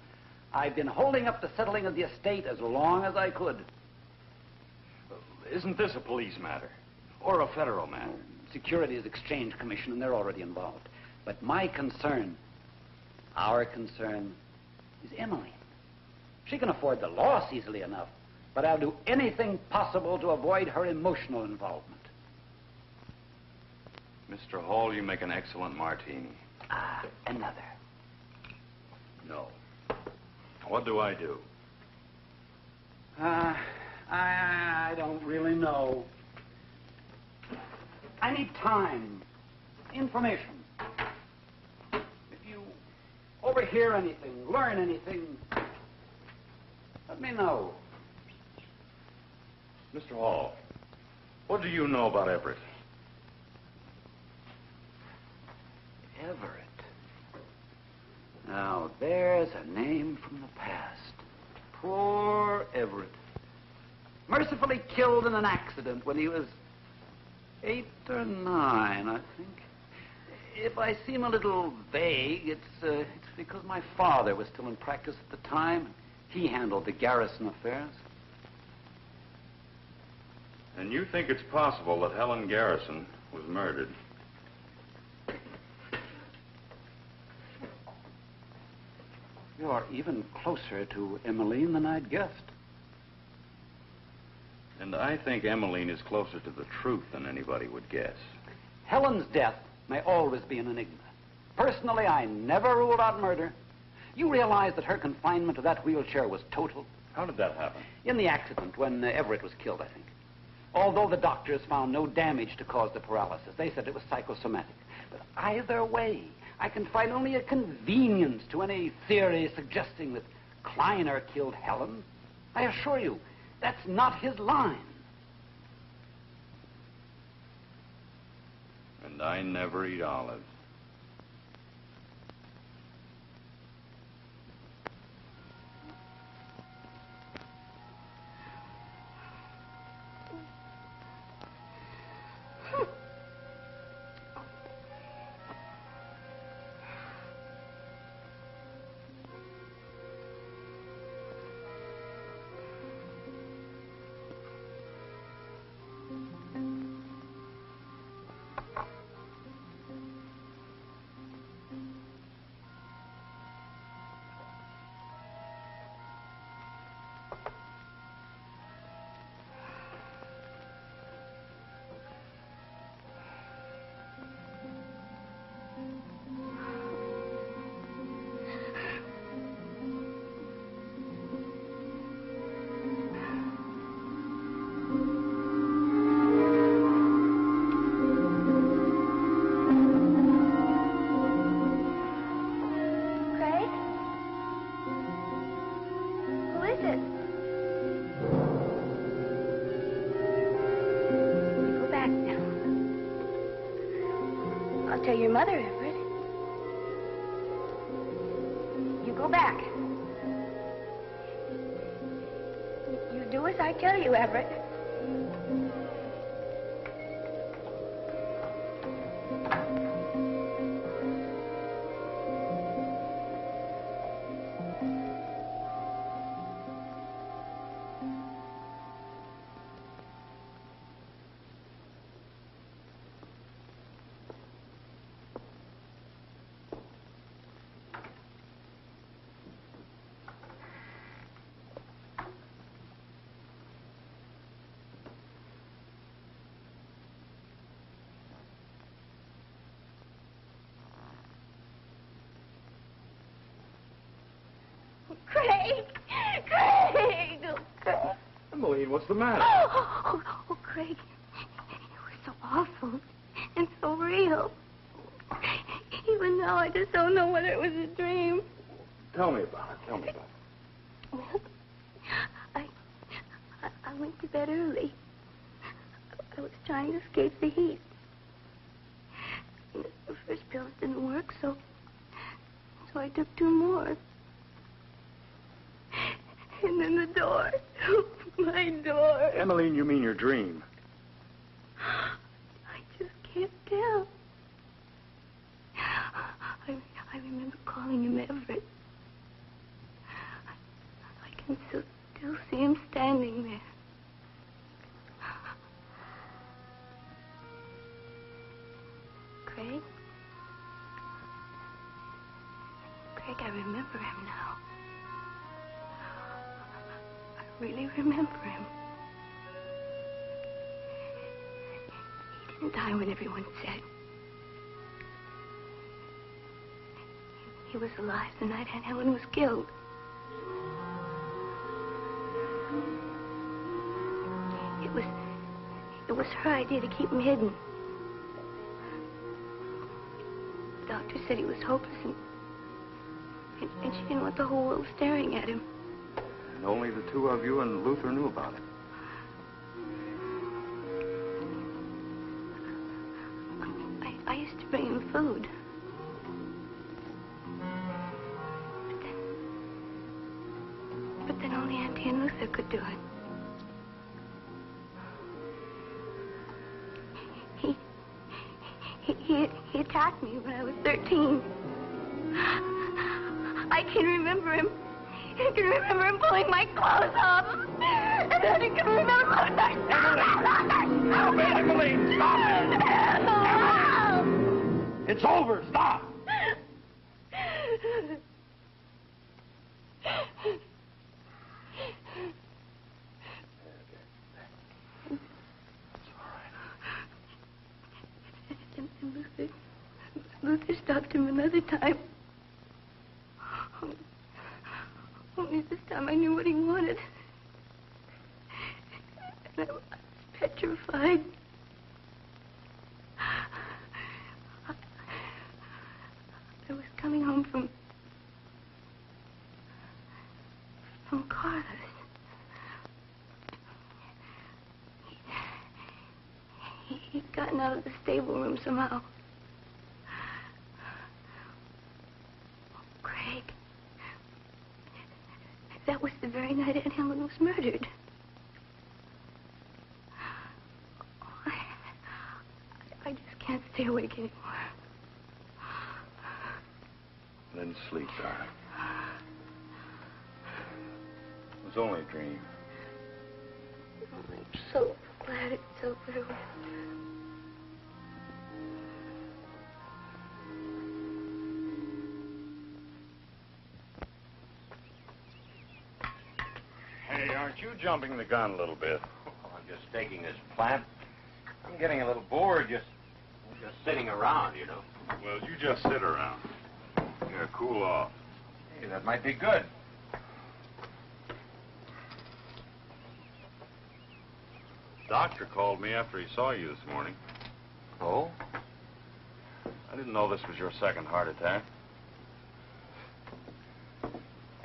I've been holding up the settling of the estate as long as I could. Isn't this a police matter? Or a federal matter? Securities Exchange Commission, and they're already involved. But my concern, our concern, is Emmeline. She can afford the loss easily enough, but I'll do anything possible to avoid her emotional involvement. Mr. Hall, you make an excellent martini. Ah, another. No. What do I do? I don't really know. I need time, information. If you overhear anything, learn anything, let me know. Mr. Hall, what do you know about Everett? Everett. Now, there's a name from the past. Poor Everett. Mercifully killed in an accident when he was 8 or 9, I think. If I seem a little vague, it's because my father was still in practice at the time. He handled the garrison affairs. And you think it's possible that Helen Garrison was murdered? You're even closer to Emmeline than I'd guessed. And I think Emmeline is closer to the truth than anybody would guess. Helen's death may always be an enigma. Personally, I never ruled out murder. You realize that her confinement to that wheelchair was total? How did that happen? In the accident, when Everett was killed, I think. Although the doctors found no damage to cause the paralysis, they said it was psychosomatic. But either way, I can find only a convenience to any theory suggesting that Kleiner killed Helen. I assure you, that's not his line. And I never eat olives. I'll tell your mother, Everett. You go back. You do as I tell you, Everett. Craig! Craig! Oh, Craig. Emmeline, what's the matter? Oh, Craig. It was so awful and so real. Even now, I just don't know whether it was a dream. Tell me about it. Tell me about it. Well, I went to bed early. I was trying to escape the heat. The first pills didn't work, so I took 2 more. And then the door. My door. Emmeline, you mean your dream? I just can't tell. I remember calling him Everett. I can still see him standing there. Craig? Craig, I remember him now. I really remember him. He didn't die when everyone said. He was alive the night Aunt Helen was killed. It was her idea to keep him hidden. The doctor said he was hopeless, and she didn't want the whole world staring at him. And only the 2 of you and Luther knew about it. I used to bring him food. But then only Auntie and Luther could do it. He attacked me when I was 13. I can remember him. I can remember him pulling my clothes off. And then I can remember... Stop it, Emmeline! Stop it! It's over! Stop! And Luther stopped him another time. Only this time I knew what he wanted. And I was petrified. I was coming home from Carlos. He'd gotten out of the stable room somehow. Craig. That was the very night Aunt Helen was murdered. I just can't stay awake anymore. Then sleep, darling. It was only a dream. I'm so glad it's over with. Hey, aren't you jumping the gun a little bit? I'm just taking this plant. I'm getting a little bored just sitting around, you know. Well, you just sit around. Yeah, cool off. Hey, that might be good. Doctor called me after he saw you this morning. Oh? I didn't know this was your second heart attack.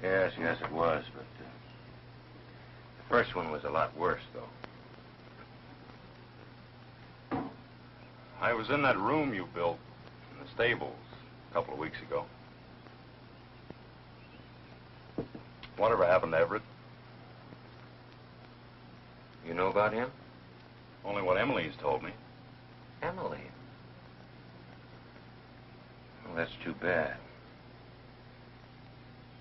Yes, it was, but the first one was a lot worse, though. I was in that room you built the stables a couple of weeks ago. Whatever happened to Everett? You know about him? Only what Emily's told me. Emily? Well, that's too bad.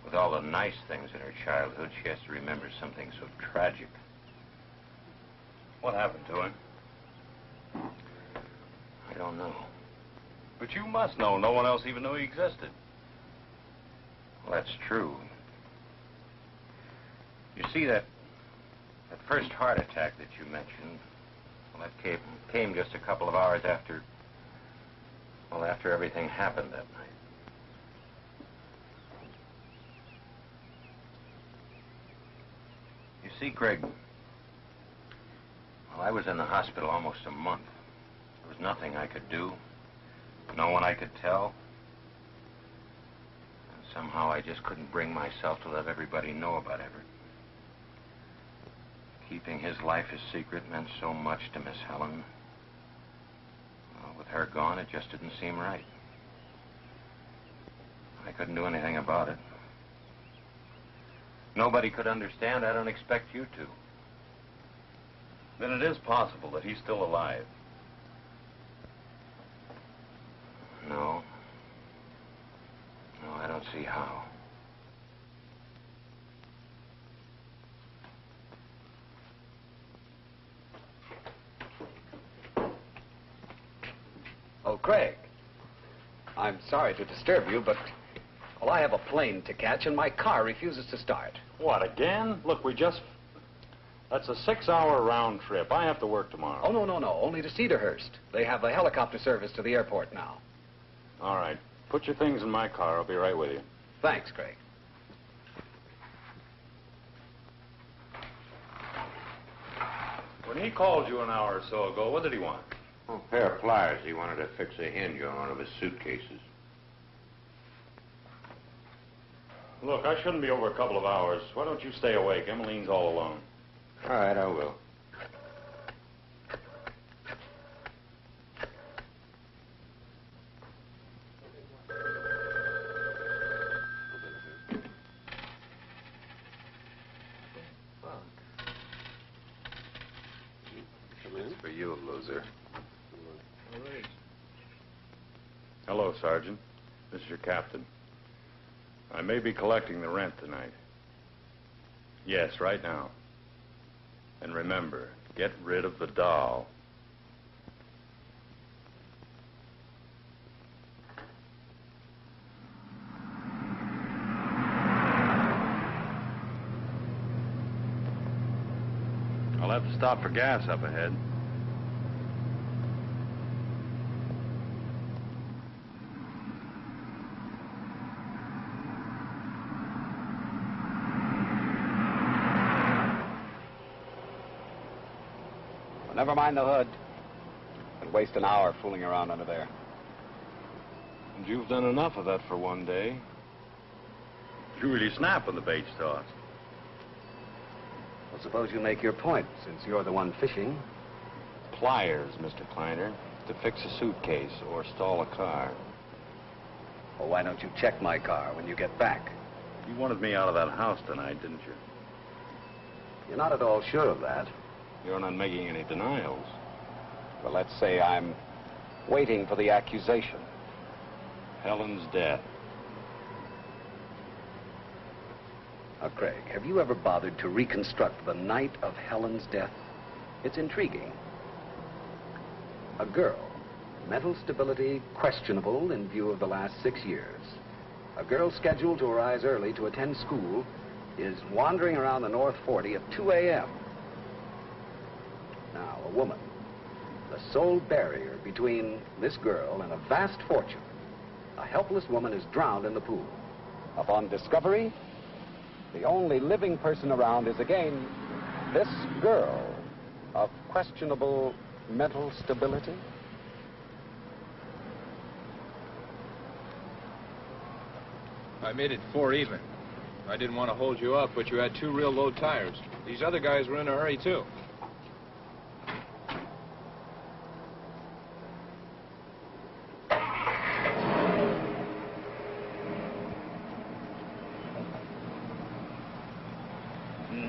With all the nice things in her childhood, she has to remember something so tragic. What happened to him? I don't know. But you must know. No one else even knew he existed. Well, that's true. You see, that first heart attack that you mentioned, well, that came just a couple of hours after everything happened that night. You see, Greg, well, I was in the hospital almost a month. There was nothing I could do, no one I could tell. And somehow I just couldn't bring myself to let everybody know about Everett. Keeping his life a secret meant so much to Miss Helen. Well, with her gone, it just didn't seem right. I couldn't do anything about it. Nobody could understand. I don't expect you to. Then it is possible that he's still alive. No. No, I don't see how. Oh, Craig. I'm sorry to disturb you, but, well, I have a plane to catch and my car refuses to start. What, again? Look, that's a 6-hour round trip. I have to work tomorrow. Oh, no. Only to Cedarhurst. They have a helicopter service to the airport now. All right. Put your things in my car. I'll be right with you. Thanks, Craig. When he called you an hour or so ago, what did he want? Oh, a pair of pliers. He wanted to fix a hinge on one of his suitcases. Look, I shouldn't be over a couple of hours. Why don't you stay awake? Emmeline's all alone. All right, I will. It's for you, loser. Hello, Sergeant. This is your captain. I may be collecting the rent tonight. Yes, right now. And remember, get rid of the doll. I'll have to stop for gas up ahead. Never mind the hood. And waste an hour fooling around under there. And you've done enough of that for one day. You really snap when the bait's tossed. Well, suppose you make your point, since you're the one fishing. Pliers, Mr. Kleiner, to fix a suitcase or stall a car. Well, why don't you check my car when you get back? You wanted me out of that house tonight, didn't you? You're not at all sure of that. You're not making any denials. Well, let's say I'm waiting for the accusation. Helen's death. Now, Craig, have you ever bothered to reconstruct the night of Helen's death? It's intriguing. A girl, mental stability questionable in view of the last 6 years. A girl scheduled to arise early to attend school is wandering around the North 40 at 2 a.m. Now, a woman, the sole barrier between this girl and a vast fortune. A helpless woman is drowned in the pool. Upon discovery, the only living person around is again this girl of questionable mental stability. I made it 4 even. I didn't want to hold you up, but you had 2 real low tires. These other guys were in a hurry, too.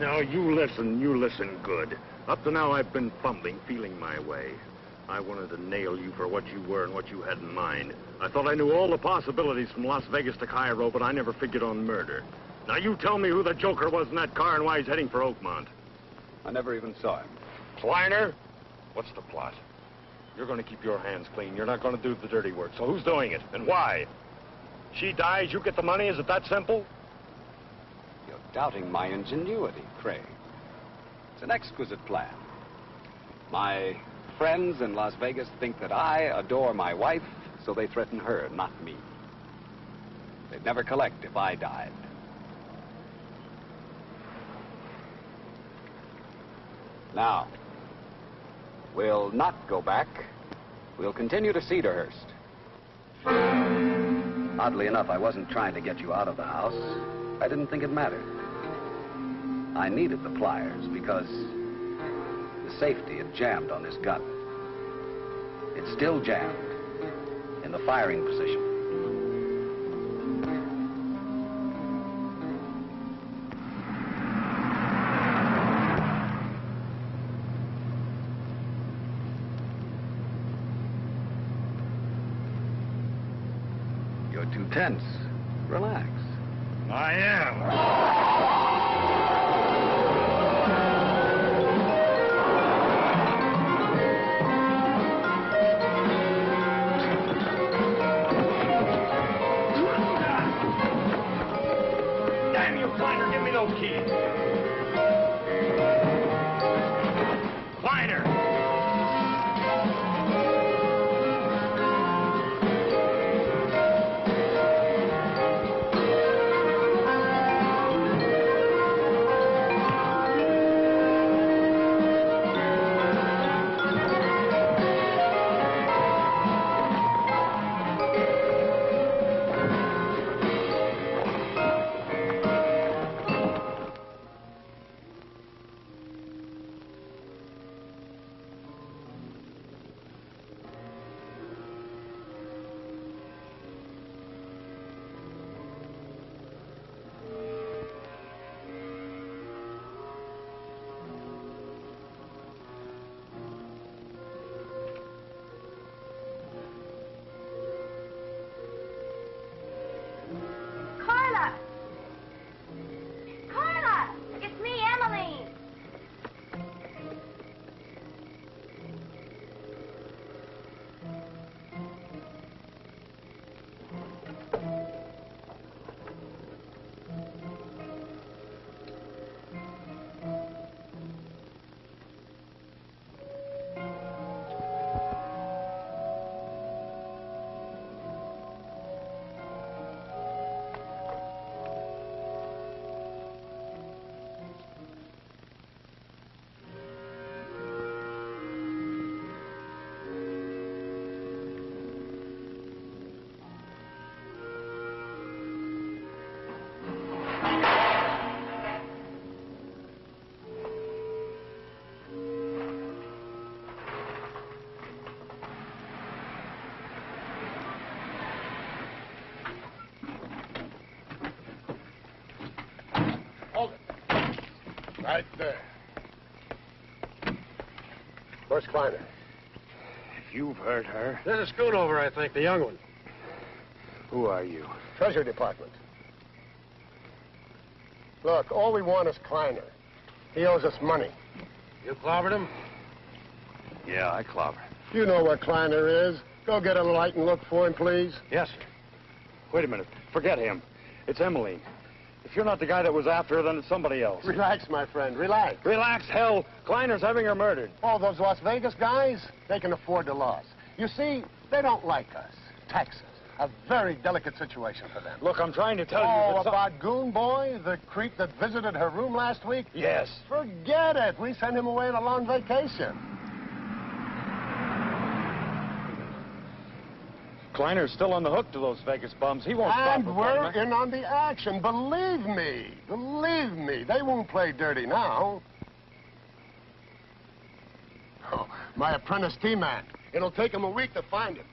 Now, you listen good. Up to now, I've been fumbling, feeling my way. I wanted to nail you for what you were and what you had in mind. I thought I knew all the possibilities from Las Vegas to Cairo, but I never figured on murder. Now, you tell me who the joker was in that car and why he's heading for Oakmont. I never even saw him. Kleiner? What's the plot? You're going to keep your hands clean. You're not going to do the dirty work. So who's doing it, and why? She dies, you get the money? Is it that simple? You're doubting my ingenuity, Craig. It's an exquisite plan. My friends in Las Vegas think that I adore my wife, so they threaten her, not me. They'd never collect if I died. Now, we'll not go back. We'll continue to Cedarhurst. Oddly enough, I wasn't trying to get you out of the house. I didn't think it mattered. I needed the pliers because the safety had jammed on this gun. It's still jammed in the firing position. You're too tense. Relax. I am. Damn you, Kleiner, give me those keys. Kleiner! Carla! Carla! It's me, Emmeline. Right there. Where's Kleiner? If you've heard her... There's a Schoonover, I think, the young one. Who are you? Treasury Department. Look, all we want is Kleiner. He owes us money. You clobbered him? Yeah, I clobbered. You know where Kleiner is. Go get a light and look for him, please. Yes, sir. Wait a minute. Forget him. It's Emmeline. If you're not the guy that was after her, then it's somebody else. Relax, my friend. Relax. Relax, hell. Kleiner's having her murdered. Oh, those Las Vegas guys, they can afford the loss. You see, they don't like us. Texas. A very delicate situation for them. Look, I'm trying to tell you Oh, that about Goon Boy, the creep that visited her room last week? Yes. Forget it. We sent him away on a long vacation. Kleiner's still on the hook to those Vegas bums. He won't stop. And we're in on the action. Believe me. Believe me. They won't play dirty now. Oh, my apprentice T-Man. It'll take him a week to find him.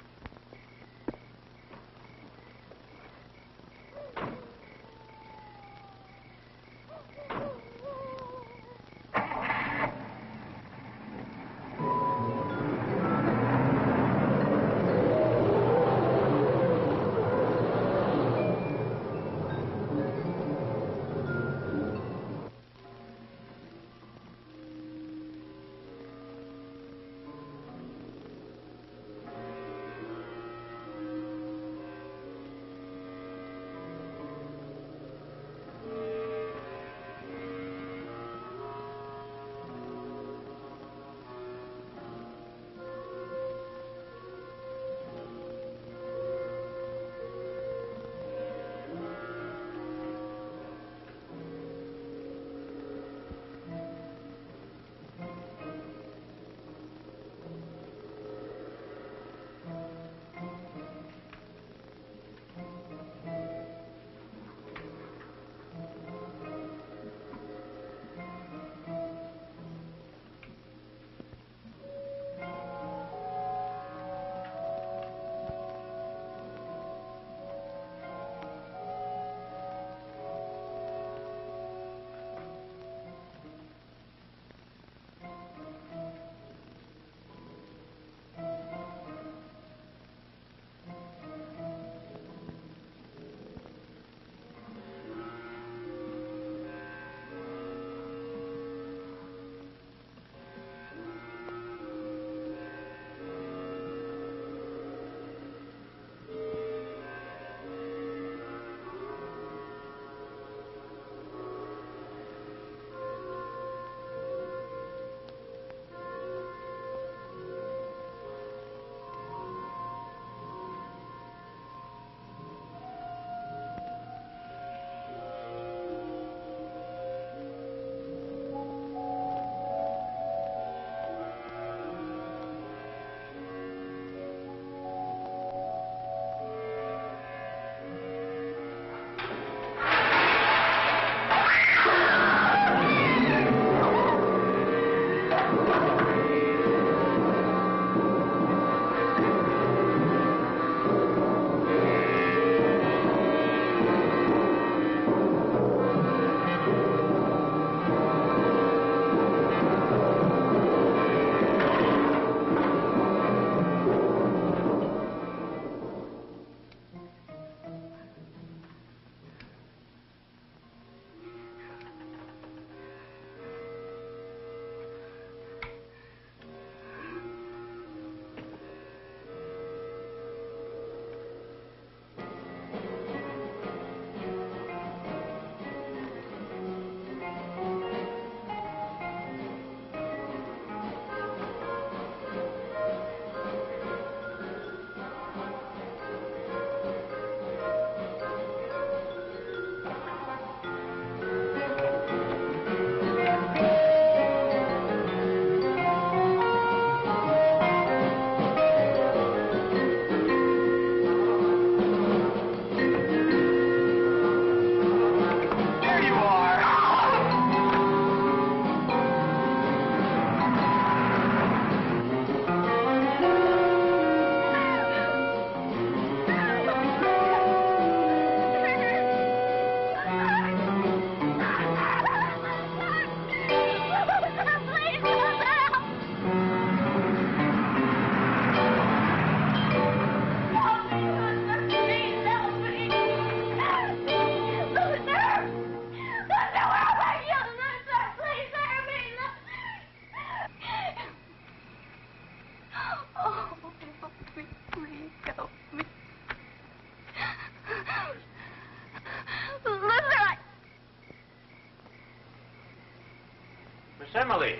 Emily.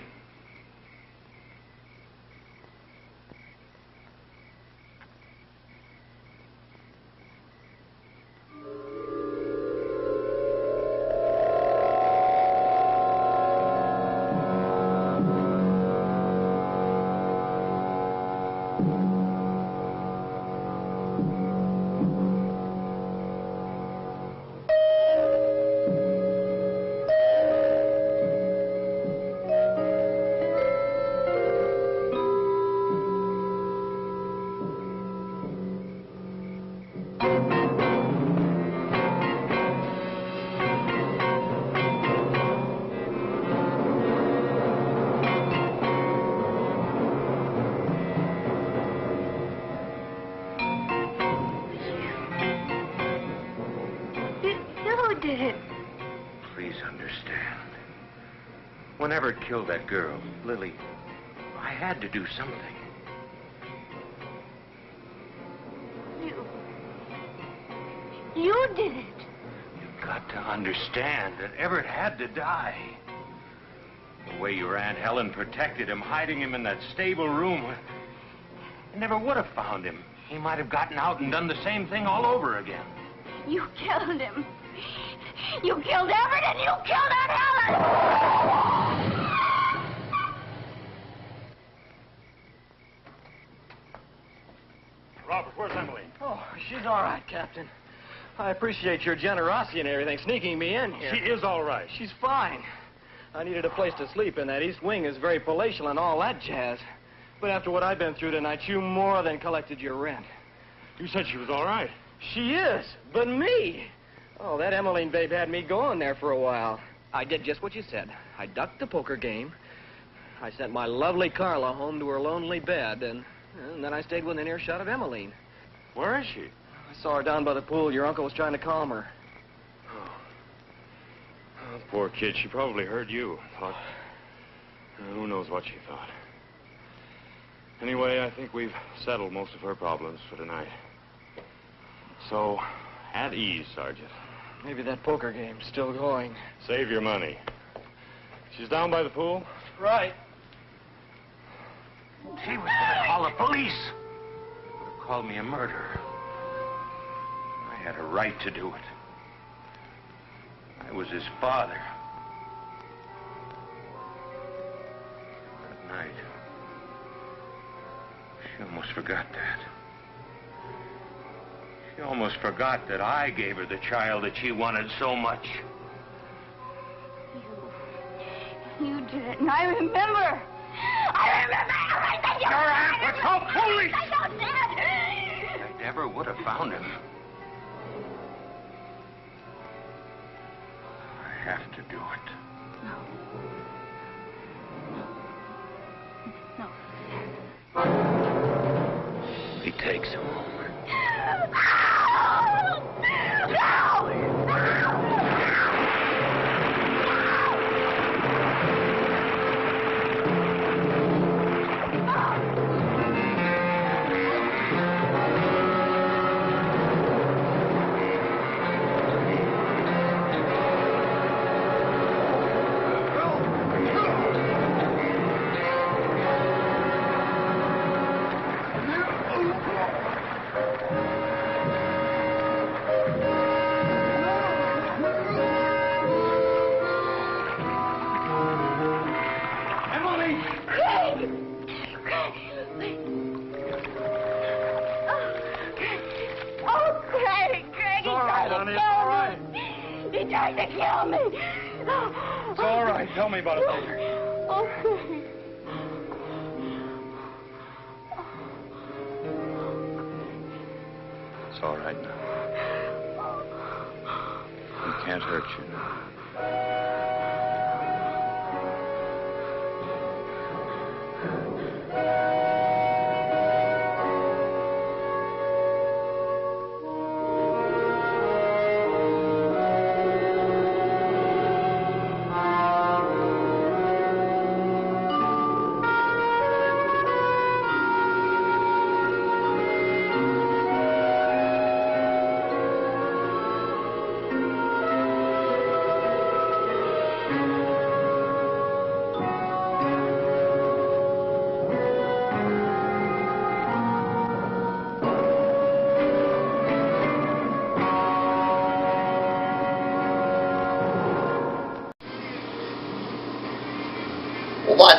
Who did it? Please understand. Whenever it killed that girl, Lily, I had to do something. You did it. You've got to understand that Everett had to die. The way your Aunt Helen protected him, hiding him in that stable room, I never would have found him. He might have gotten out and done the same thing all over again. You killed him. You killed Everett and you killed Aunt Helen! Robert, where's Emily? Oh, she's all right, Captain. I appreciate your generosity and everything, sneaking me in here. She is all right. She's fine. I needed a place to sleep, and that east wing is very palatial and all that jazz. But after what I've been through tonight, you more than collected your rent. You said she was all right. She is, but me. Oh, that Emmeline babe had me going there for a while. I did just what you said. I ducked the poker game. I sent my lovely Carla home to her lonely bed, and then I stayed within earshot of Emmeline. Where is she? I saw her down by the pool. Your uncle was trying to calm her. Oh, poor kid. She probably heard you. Thought, who knows what she thought. Anyway, I think we've settled most of her problems for tonight. So, at ease, Sergeant. Maybe that poker game's still going. Save your money. She's down by the pool? Right. She was going to call the police. Would have called me a murderer. I had a right to do it. I was his father. That night, she almost forgot that. She almost forgot that I gave her the child that she wanted so much. You did it, and I remember. I remember everything you Your aunt would call police! I don't did. I never would have found him. I have to do it. No. He takes him home. He tried to kill me. It's all right. Tell me about it later. Okay. It's all right now. He can't hurt you now.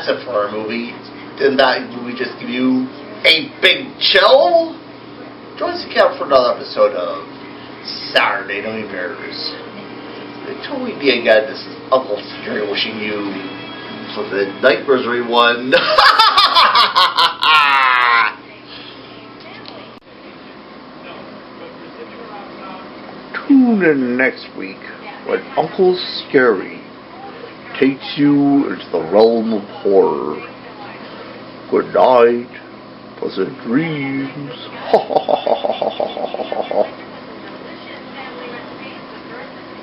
that's it for our movie. Didn't that movie just give you a big chill? Join us again for another episode of Saturday Nightmares. Until we meet again, this is Uncle Jerry wishing you for the nightmares everyone. Tune in next week when Uncle Scary takes you into the realm of horror. Good night, pleasant dreams.